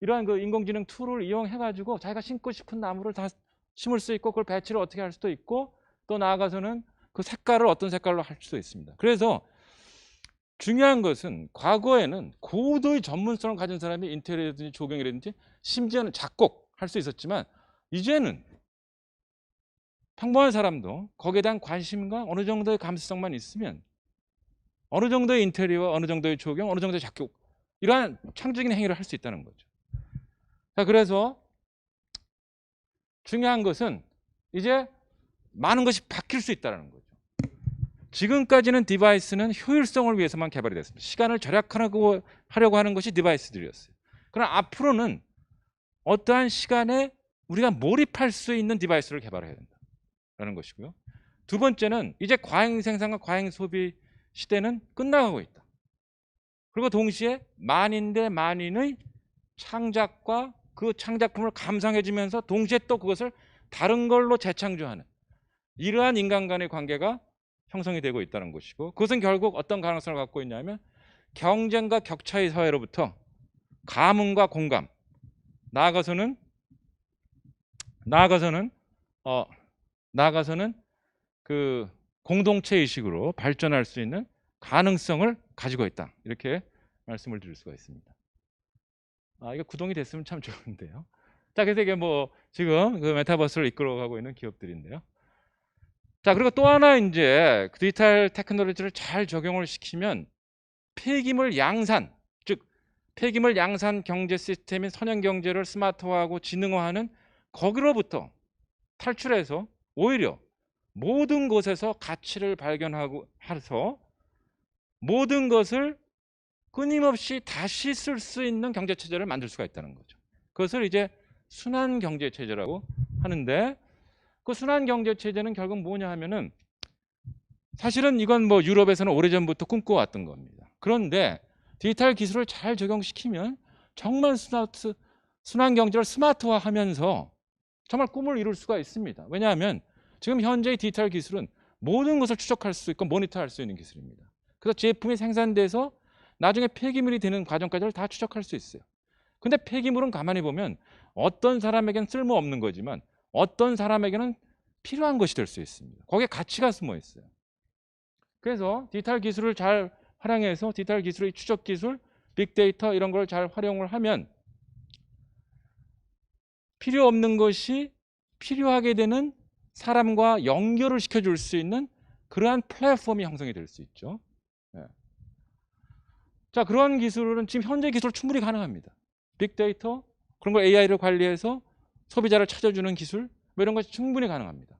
이러한 인공지능 툴을 이용해 가지고 자기가 심고 싶은 나무를 다 심을 수 있고 그걸 배치를 어떻게 할 수도 있고 또 나아가서는 그 색깔을 어떤 색깔로 할 수도 있습니다. 그래서 중요한 것은 과거에는 고도의 전문성을 가진 사람이 인테리어든지 조경이라든지 심지어는 작곡할 수 있었지만 이제는 평범한 사람도 거기에 대한 관심과 어느 정도의 감수성만 있으면 어느 정도의 인테리어, 어느 정도의 조경, 어느 정도의 작곡 이러한 창조적인 행위를 할 수 있다는 거죠. 자, 그래서 중요한 것은 이제 많은 것이 바뀔 수 있다는 거죠. 지금까지는 디바이스는 효율성을 위해서만 개발이 됐습니다. 시간을 절약하려고 하는 것이 디바이스들이었어요. 그러나 앞으로는 어떠한 시간에 우리가 몰입할 수 있는 디바이스를 개발해야 된다는 것이고요. 두 번째는 이제 과잉 생산과 과잉 소비 시대는 끝나가고 있다. 그리고 동시에 만인 대 만인의 창작과 그 창작품을 감상해주면서 동시에 또 그것을 다른 걸로 재창조하는 이러한 인간 간의 관계가 형성이 되고 있다는 것이고, 그것은 결국 어떤 가능성을 갖고 있냐면 경쟁과 격차의 사회로부터 감흥과 공감, 나아가서는 그 공동체 의식으로 발전할 수 있는 가능성을 가지고 있다. 이렇게 말씀을 드릴 수가 있습니다. 이게 구동이 됐으면 참 좋은데요. 자, 그래서 이게 뭐 지금 그 메타버스를 이끌어가고 있는 기업들인데요. 자, 그리고 또 하나 이제 디지털 테크놀로지를 잘 적용을 시키면 폐기물 양산, 즉 폐기물 양산 경제 시스템인 선형 경제를 스마트화하고 지능화하는 거기로부터 탈출해서 오히려 모든 곳에서 가치를 발견하고 해서 모든 것을 끊임없이 다시 쓸 수 있는 경제 체제를 만들 수가 있다는 거죠. 그것을 이제 순환 경제 체제라고 하는데, 그 순환 경제 체제는 결국 뭐냐 하면은 사실은 이건 뭐 유럽에서는 오래전부터 꿈꿔왔던 겁니다. 그런데 디지털 기술을 잘 적용시키면 정말 순환 경제를 스마트화하면서 정말 꿈을 이룰 수가 있습니다. 왜냐하면 지금 현재의 디지털 기술은 모든 것을 추적할 수 있고 모니터할 수 있는 기술입니다. 그래서 제품이 생산돼서 나중에 폐기물이 되는 과정까지를 다 추적할 수 있어요. 근데 폐기물은 가만히 보면 어떤 사람에게는 쓸모없는 거지만 어떤 사람에게는 필요한 것이 될 수 있습니다. 거기에 가치가 숨어 있어요. 그래서 디지털 기술을 잘 활용해서 디지털 기술의 추적 기술, 빅데이터 이런 걸 잘 활용을 하면 필요 없는 것이 필요하게 되는 사람과 연결을 시켜줄 수 있는 그러한 플랫폼이 형성이 될 수 있죠. 네. 자, 그런 기술은 지금 현재 기술 충분히 가능합니다. 빅데이터 그런 걸 AI를 관리해서 소비자를 찾아주는 기술 뭐 이런 것이 충분히 가능합니다.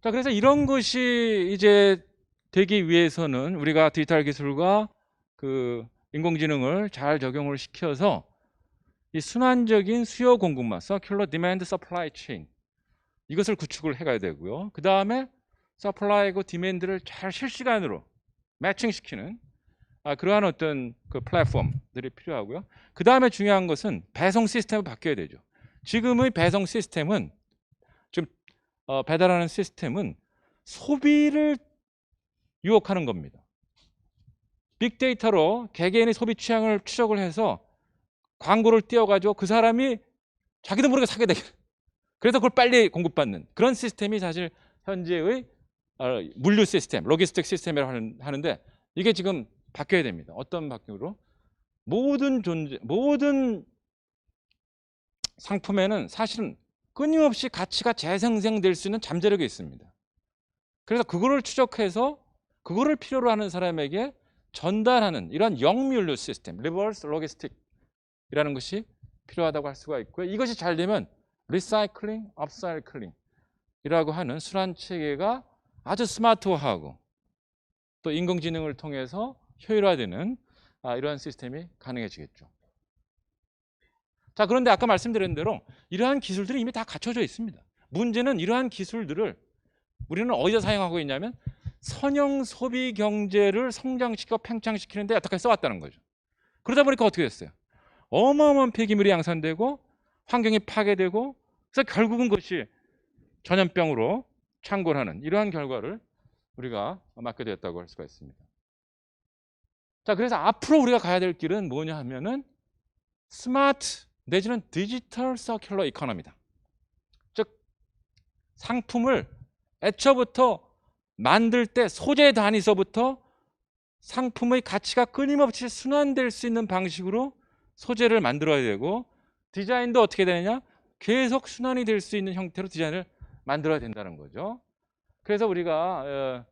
자, 그래서 이런 것이 이제 되기 위해서는 우리가 디지털 기술과 그 인공지능을 잘 적용을 시켜서 이 순환적인 수요 공급망, Circular Demand Supply Chain 이것을 구축을 해가야 되고요. 그 다음에 서플라이고 디맨드를 잘 실시간으로 매칭시키는 그러한 어떤 그 플랫폼들이 필요하고요. 그 다음에 중요한 것은 배송 시스템을 바뀌어야 되죠. 지금의 배송 시스템은 지금 배달하는 시스템은 소비를 유혹하는 겁니다. 빅데이터로 개개인의 소비 취향을 추적을 해서 광고를 띄워가지고 그 사람이 자기도 모르게 사게 되게. 그래서 그걸 빨리 공급받는 그런 시스템이 사실 현재의 물류 시스템, 로지스틱 시스템이라고 하는데 이게 지금 바뀌어야 됩니다. 어떤 바뀌으로? 모든 상품에는 사실은 끊임없이 가치가 재생성될 수 있는 잠재력이 있습니다. 그래서 그거를 추적해서 그거를 필요로 하는 사람에게 전달하는 이런 역물류 시스템, 리버스 로지스틱이라는 것이 필요하다고 할 수가 있고요. 이것이 잘 되면 리사이클링, 업사이클링이라고 하는 순환 체계가 아주 스마트화하고 또 인공지능을 통해서 효율화되는 이러한 시스템이 가능해지겠죠. 자, 그런데 아까 말씀드린 대로 이러한 기술들이 이미 다 갖춰져 있습니다. 문제는 이러한 기술들을 우리는 어디서 사용하고 있냐면 선형 소비 경제를 성장시켜 팽창시키는 데 여태까지 써왔다는 거죠. 그러다 보니까 어떻게 됐어요? 어마어마한 폐기물이 양산되고 환경이 파괴되고 그래서 결국은 그것이 전염병으로 창궐하는 이러한 결과를 우리가 맞게 되었다고 할 수가 있습니다. 자, 그래서 앞으로 우리가 가야 될 길은 뭐냐 하면은 스마트 내지는 디지털 서큘러 이코노미다. 즉 상품을 애초부터 만들 때 소재 단위서부터 상품의 가치가 끊임없이 순환될 수 있는 방식으로 소재를 만들어야 되고 디자인도 어떻게 되느냐? 계속 순환이 될 수 있는 형태로 디자인을 만들어야 된다는 거죠. 그래서 우리가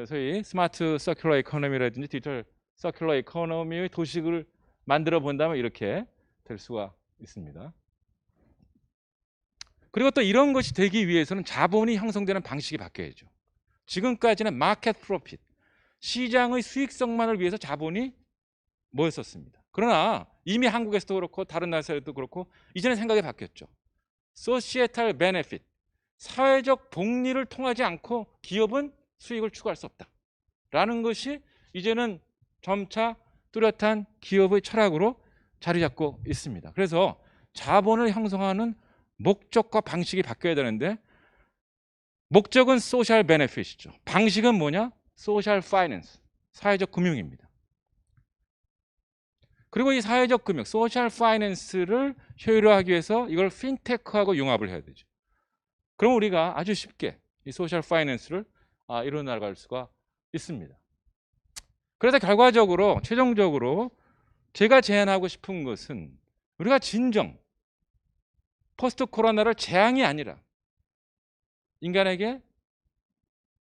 소위 스마트 서큘러 이코노미라든지 디지털 서큘러 이코노미의 도식을 만들어 본다면 이렇게 될 수가 있습니다. 그리고 또 이런 것이 되기 위해서는 자본이 형성되는 방식이 바뀌어야죠. 지금까지는 마켓 프로핏, 시장의 수익성만을 위해서 자본이 모였었습니다. 그러나 이미 한국에서도 그렇고 다른 나라에서도 그렇고 이제는 생각이 바뀌었죠. 소시에탈 베네핏, 사회적 복리를 통하지 않고 기업은 수익을 추구할 수 없다 라는 것이 이제는 점차 뚜렷한 기업의 철학으로 자리 잡고 있습니다. 그래서 자본을 형성하는 목적과 방식이 바뀌어야 되는데 목적은 소셜 베네핏이죠. 방식은 뭐냐? 소셜 파이낸스, 사회적 금융입니다. 그리고 이 사회적 금융, 소셜 파이낸스를 효율화하기 위해서 이걸 핀테크하고 융합을 해야 되죠. 그럼 우리가 아주 쉽게 이 소셜 파이낸스를 이루어 나갈 수가 있습니다. 그래서 결과적으로 최종적으로 제가 제안하고 싶은 것은 우리가 진정 포스트 코로나를 재앙이 아니라 인간에게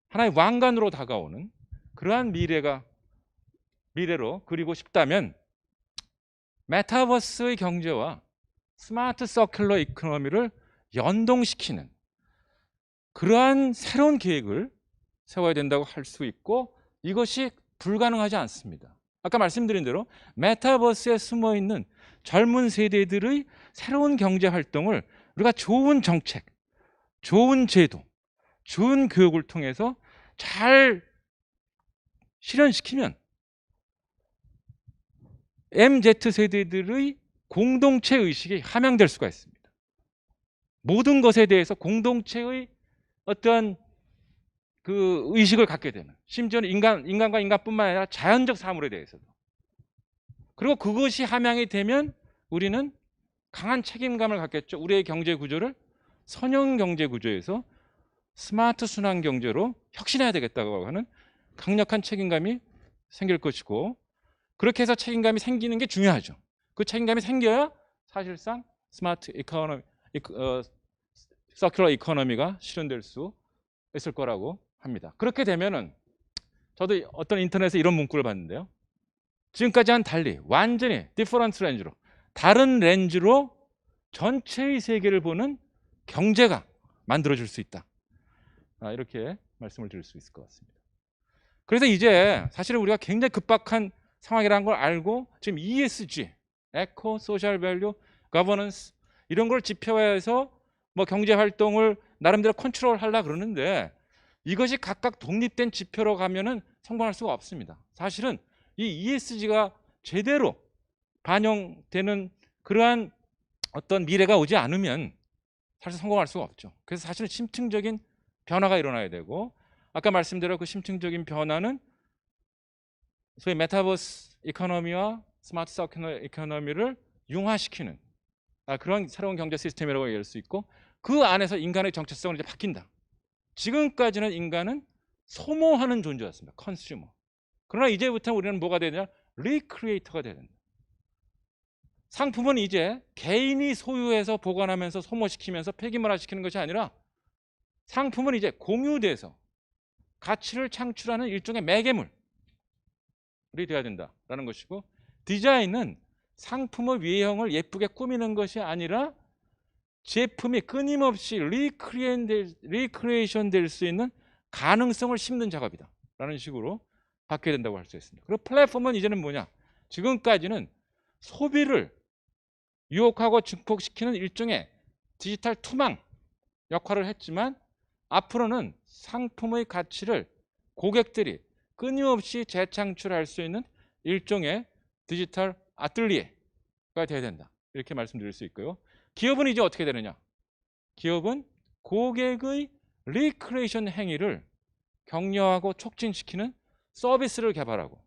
하나의 왕관으로 다가오는 그러한 미래로 그리고 싶다면 메타버스의 경제와 스마트 서큘러 이코노미를 연동시키는 그러한 새로운 계획을 세워야 된다고 할 수 있고 이것이 불가능하지 않습니다. 아까 말씀드린 대로 메타버스에 숨어있는 젊은 세대들의 새로운 경제 활동을 우리가 좋은 정책, 좋은 제도, 좋은 교육을 통해서 잘 실현시키면 MZ세대들의 공동체 의식이 함양될 수가 있습니다. 모든 것에 대해서 공동체의 어떤 그 의식을 갖게 되는, 심지어는 인간과 인간뿐만 아니라 자연적 사물에 대해서도. 그리고 그것이 함양이 되면 우리는 강한 책임감을 갖겠죠. 우리의 경제 구조를 선형 경제 구조에서 스마트 순환 경제로 혁신해야 되겠다고 하는 강력한 책임감이 생길 것이고, 그렇게 해서 책임감이 생기는 게 중요하죠. 그 책임감이 생겨야 사실상 스마트 이코노미, 서큘러 이코노미가 실현될 수 있을 거라고 합니다. 그렇게 되면은 저도 어떤 인터넷에 이런 문구를 봤는데요. 지금까지와는 달리 완전히 디퍼런트 렌즈로, 다른 렌즈로 전체의 세계를 보는 경제가 만들어질 수 있다. 이렇게 말씀을 드릴 수 있을 것 같습니다. 그래서 이제 사실은 우리가 굉장히 급박한 상황이라는 걸 알고 지금 ESG, 에코, 소셜 밸류, 거버넌스 이런 걸 지표화해서 뭐 경제 활동을 나름대로 컨트롤하려고 그러는데 이것이 각각 독립된 지표로 가면은 성공할 수가 없습니다. 사실은 이 ESG가 제대로 반영되는 그러한 어떤 미래가 오지 않으면 사실 성공할 수가 없죠. 그래서 사실은 심층적인 변화가 일어나야 되고, 아까 말씀드린 그 심층적인 변화는 소위 메타버스 이코노미와 스마트 서큘러 이코노미를 융화시키는 그런 새로운 경제 시스템이라고 얘기할 수 있고, 그 안에서 인간의 정체성은 이제 바뀐다. 지금까지는 인간은 소모하는 존재였습니다. 컨슈머. 그러나 이제부터 우리는 뭐가 되냐? 리크리에이터가 되야 된다. 상품은 이제 개인이 소유해서 보관하면서 소모시키면서 폐기문화시키는 것이 아니라 상품은 이제 공유돼서 가치를 창출하는 일종의 매개물이 돼야 된다라는 것이고, 디자인은 상품의 외형을 예쁘게 꾸미는 것이 아니라 제품이 끊임없이 리크리에이션 될 수 있는 가능성을 심는 작업이다라는 식으로 바뀌어야 된다고 할 수 있습니다. 그리고 플랫폼은 이제는 뭐냐? 지금까지는 소비를 유혹하고 증폭시키는 일종의 디지털 투망 역할을 했지만, 앞으로는 상품의 가치를 고객들이 끊임없이 재창출할 수 있는 일종의 디지털 아틀리에가 되어야 된다, 이렇게 말씀드릴 수 있고요. 기업은 이제 어떻게 되느냐? 기업은 고객의 리크리에이션 행위를 격려하고 촉진시키는 서비스를 개발하고,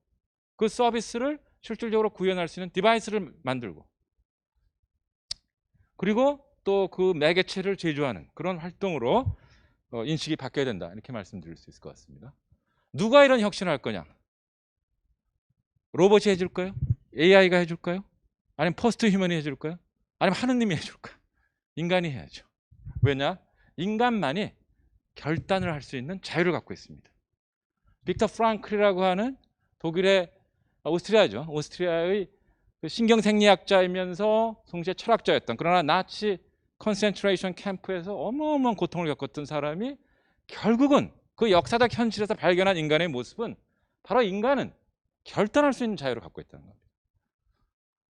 그 서비스를 실질적으로 구현할 수 있는 디바이스를 만들고, 그리고 또 그 매개체를 제조하는 그런 활동으로 인식이 바뀌어야 된다, 이렇게 말씀드릴 수 있을 것 같습니다. 누가 이런 혁신을 할 거냐? 로봇이 해줄까요? AI가 해줄까요? 아니면 포스트 휴먼이 해줄까요? 아니면 하느님이 해줄까요? 인간이 해야죠. 왜냐? 인간만이 결단을 할 수 있는 자유를 갖고 있습니다. 빅터 프랑클이라고 하는 독일의 오스트리아죠. 오스트리아의 신경생리학자이면서 동시에 철학자였던, 그러나 나치 컨센트레이션 캠프에서 어마어마한 고통을 겪었던 사람이 결국은 그 역사적 현실에서 발견한 인간의 모습은 바로 인간은 결단할 수 있는 자유를 갖고 있다는 겁니다.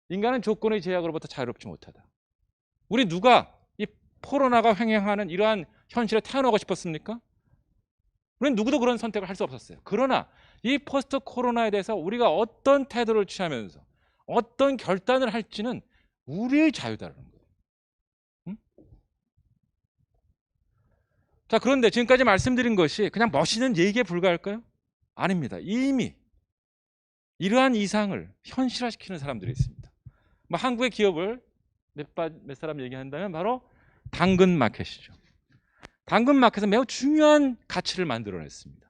인간은 조건의 제약으로부터 자유롭지 못하다. 우리 누가 이 코로나가 횡행하는 이러한 현실에 태어나고 싶었습니까? 우리는 누구도 그런 선택을 할 수 없었어요. 그러나 이 포스트 코로나에 대해서 우리가 어떤 태도를 취하면서 어떤 결단을 할지는 우리의 자유다라는 거예요. 응? 자, 그런데 지금까지 말씀드린 것이 그냥 멋있는 얘기에 불과할까요? 아닙니다. 이미 이러한 이상을 현실화시키는 사람들이 있습니다. 뭐 한국의 기업을 몇 사람 얘기한다면 바로 당근마켓이죠. 당근마켓은 매우 중요한 가치를 만들어냈습니다.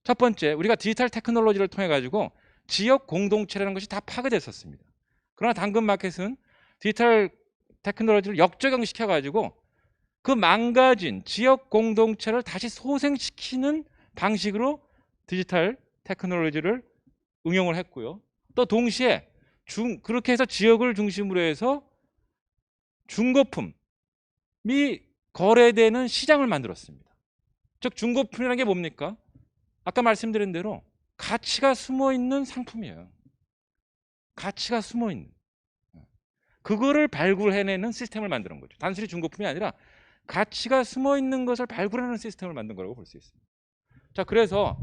첫 번째, 우리가 디지털 테크놀로지를 통해 가지고 지역 공동체라는 것이 다 파괴됐었습니다. 그러나 당근마켓은 디지털 테크놀로지를 역적용시켜 가지고 그 망가진 지역 공동체를 다시 소생시키는 방식으로 디지털 테크놀로지를 응용을 했고요. 또 동시에 그렇게 해서 지역을 중심으로 해서 중고품이 거래되는 시장을 만들었습니다. 즉 중고품이라는 게 뭡니까? 아까 말씀드린 대로 가치가 숨어있는 상품이에요. 가치가 숨어있는. 그거를 발굴해내는 시스템을 만드는 거죠. 단순히 중고품이 아니라 가치가 숨어있는 것을 발굴하는 시스템을 만든 거라고 볼 수 있습니다. 자, 그래서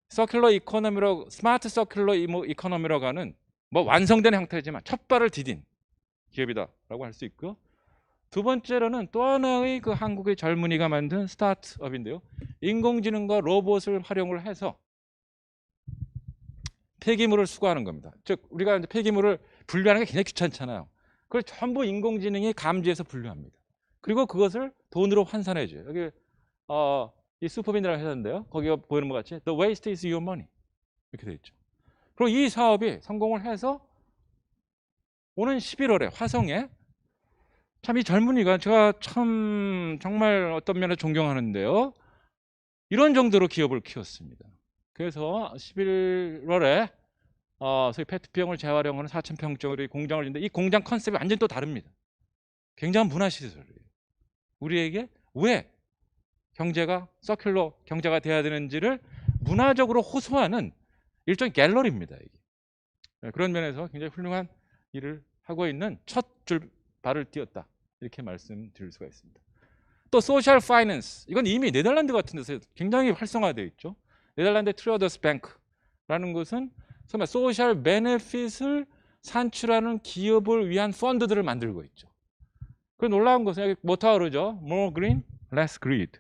서큘러 이코노미로, 스마트 서큘러 이코노미라고 하는 뭐 완성된 형태지만 첫 발을 디딘 기업이다라고 할 수 있고, 두 번째로는 또 하나의 그 한국의 젊은이가 만든 스타트업인데요. 인공지능과 로봇을 활용을 해서 폐기물을 수거하는 겁니다. 즉 우리가 이제 폐기물을 분류하는 게 굉장히 귀찮잖아요. 그걸 전부 인공지능이 감지해서 분류합니다. 그리고 그것을 돈으로 환산해줘요. 여기 이 슈퍼빈이라고 회사인데요. 거기가 보이는 것 같이 The waste is your money 이렇게 되어 있죠. 그리고 이 사업이 성공을 해서 오는 11월에 화성에, 참 이 젊은이가 제가 참 정말 어떤 면에 존경하는데요. 이런 정도로 기업을 키웠습니다. 그래서 11월에 소위 페트병을 재활용하는 4,000평짜리 공장을 짓는데, 이 공장 컨셉이 완전히 또 다릅니다. 굉장한 문화시설이에요. 우리에게 왜 경제가 서큘러 경제가 돼야 되는지를 문화적으로 호소하는 일종의 갤러리입니다. 이게. 그런 면에서 굉장히 훌륭한 일을 하고 있는 첫 줄 발을 띄었다, 이렇게 말씀드릴 수가 있습니다. 또 소셜 파이낸스, 이건 이미 네덜란드 같은 데서 굉장히 활성화되어 있죠. 네덜란드 트레어더스 뱅크라는 것은 정말 소셜 베네핏을 산출하는 기업을 위한 펀드들을 만들고 있죠. 그 놀라운 것은 여기 뭐다 그러죠? More green, less greed.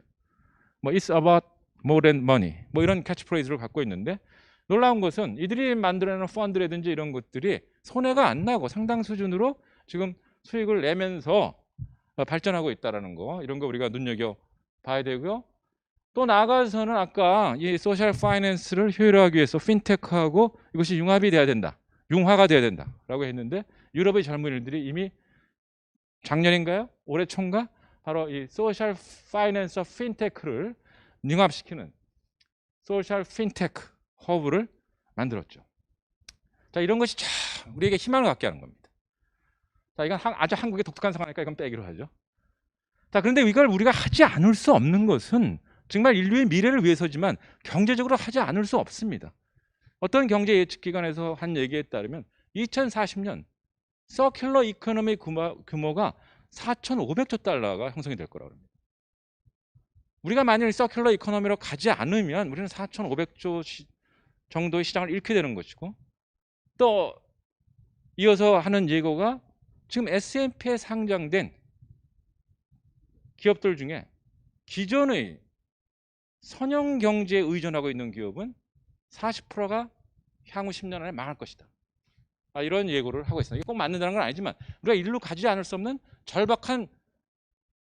뭐 It's about more than money. 뭐 이런 캐치프레이즈를 갖고 있는데, 놀라운 것은 이들이 만들어내는 펀드라든지 이런 것들이 손해가 안 나고 상당 수준으로 지금 수익을 내면서 발전하고 있다는 거, 이런 거 우리가 눈여겨 봐야 되고요. 또 나아가서는 아까 이 소셜 파이낸스를 효율화하기 위해서 핀테크하고 이것이 융합이 돼야 된다, 융화가 돼야 된다라고 했는데, 유럽의 젊은이들이 이미 작년인가요? 올해 초인가? 바로 이 소셜 파이낸스와 핀테크를 융합시키는 소셜 핀테크 허브를 만들었죠. 자, 이런 것이 참 우리에게 희망을 갖게 하는 겁니다. 자, 이건 아주 한국의 독특한 상황이니까 이건 빼기로 하죠. 자, 그런데 이걸 우리가 하지 않을 수 없는 것은 정말 인류의 미래를 위해서지만 경제적으로 하지 않을 수 없습니다. 어떤 경제 예측 기관에서 한 얘기에 따르면 2040년 서큘러 이코노미 규모가 4,500조 달러가 형성이 될 거라고 합니다. 우리가 만일 서큘러 이코노미로 가지 않으면 우리는 4,500조 정도의 시장을 잃게 되는 것이고, 또 이어서 하는 예고가 지금 S&P에 상장된 기업들 중에 기존의 선형 경제에 의존하고 있는 기업은 40%가 향후 10년 안에 망할 것이다. 이런 예고를 하고 있습니다. 이게 꼭 맞는다는 건 아니지만 우리가 일로 가지 않을 수 없는 절박한,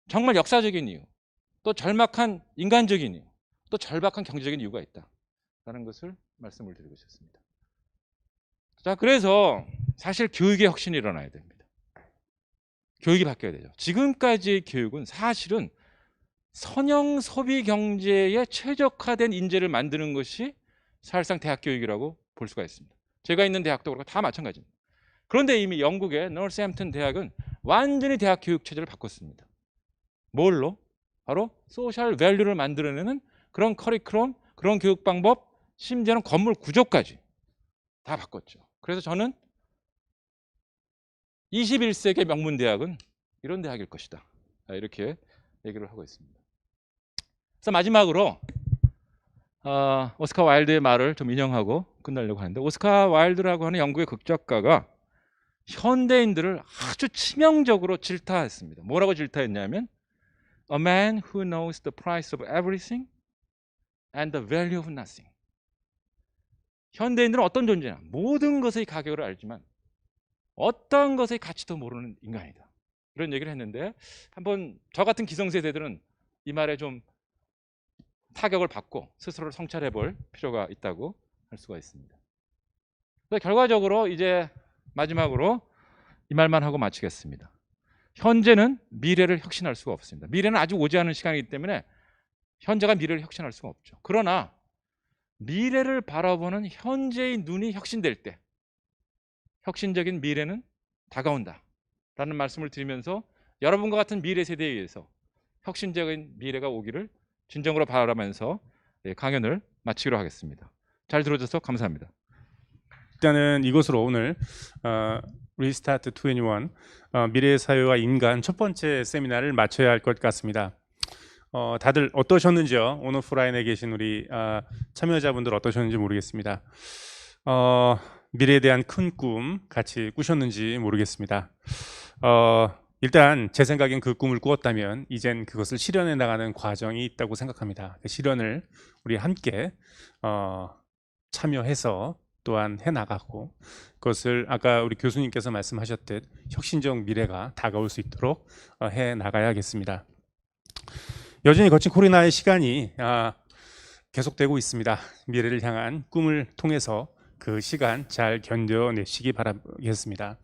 정말 역사적인 이유, 또 절박한 인간적인 이유, 또 절박한 경제적인 이유가 있다라는 것을 말씀을 드리고 싶습니다. 자, 그래서 사실 교육의 혁신이 일어나야 됩니다. 교육이 바뀌어야 되죠. 지금까지의 교육은 사실은 선형 소비 경제에 최적화된 인재를 만드는 것이 사실상 대학 교육이라고 볼 수가 있습니다. 제가 있는 대학도 그렇고 다 마찬가지입니다. 그런데 이미 영국의 노스햄튼 대학은 완전히 대학 교육 체제를 바꿨습니다. 뭘로? 바로 소셜 밸류를 만들어내는 그런 커리큘럼, 그런 교육 방법, 심지어는 건물 구조까지 다 바꿨죠. 그래서 저는 21세기 명문대학은 이런 대학일 것이다, 이렇게 얘기를 하고 있습니다. 그래서 마지막으로 오스카 와일드의 말을 좀 인용하고 끝내려고 하는데, 오스카 와일드라고 하는 영국의 극작가가 현대인들을 아주 치명적으로 질타했습니다. 뭐라고 질타했냐면 A man who knows the price of everything and the value of nothing. 현대인들은 어떤 존재냐? 모든 것의 가격을 알지만 어떤 것의 가치도 모르는 인간이다. 이런 얘기를 했는데, 한번 저 같은 기성세대들은 이 말에 좀 타격을 받고 스스로를 성찰해 볼 필요가 있다고 할 수가 있습니다. 결과적으로 이제 마지막으로 이 말만 하고 마치겠습니다. 현재는 미래를 혁신할 수가 없습니다. 미래는 아직 오지 않은 시간이기 때문에 현재가 미래를 혁신할 수가 없죠. 그러나 미래를 바라보는 현재의 눈이 혁신될 때 혁신적인 미래는 다가온다 라는 말씀을 드리면서, 여러분과 같은 미래 세대에 의해서 혁신적인 미래가 오기를 진정으로 바라면서 강연을 마치기로 하겠습니다. 잘 들어줘서 감사합니다. 일단은 이것으로 오늘 리스타트 21 미래의 사회와 인간 첫 번째 세미나를 마쳐야 할 것 같습니다. 다들 어떠셨는지요? 오늘 오프라인에 계신 우리 참여자분들 어떠셨는지 모르겠습니다. 미래에 대한 큰 꿈 같이 꾸셨는지 모르겠습니다. 일단 제 생각엔 그 꿈을 꾸었다면 이젠 그것을 실현해 나가는 과정이 있다고 생각합니다. 그 실현을 우리 함께 참여해서 또한 해나가고, 그것을 아까 우리 교수님께서 말씀하셨듯 혁신적 미래가 다가올 수 있도록 해나가야겠습니다. 여전히 거친 코로나의 시간이 계속되고 있습니다. 미래를 향한 꿈을 통해서 그 시간 잘 견뎌내시기 바라겠습니다.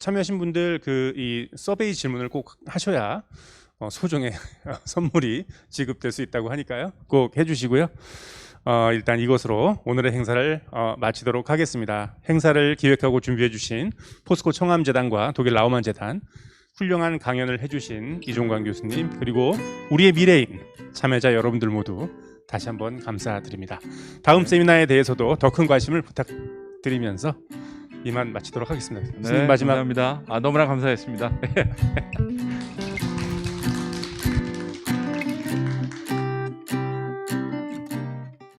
참여하신 분들 이 서베이 질문을 꼭 하셔야 소정의 선물이 지급될 수 있다고 하니까요. 꼭 해주시고요. 일단 이것으로 오늘의 행사를 마치도록 하겠습니다. 행사를 기획하고 준비해 주신 포스코 청암재단과 독일 라우만 재단, 훌륭한 강연을 해주신 이종관 교수님, 그리고 우리의 미래인 참여자 여러분들 모두 다시 한번 감사드립니다. 다음 세미나에 대해서도 더 큰 관심을 부탁드리면서 이만 마치도록 하겠습니다. 네, 마지막 감사합니다. 너무나 감사했습니다.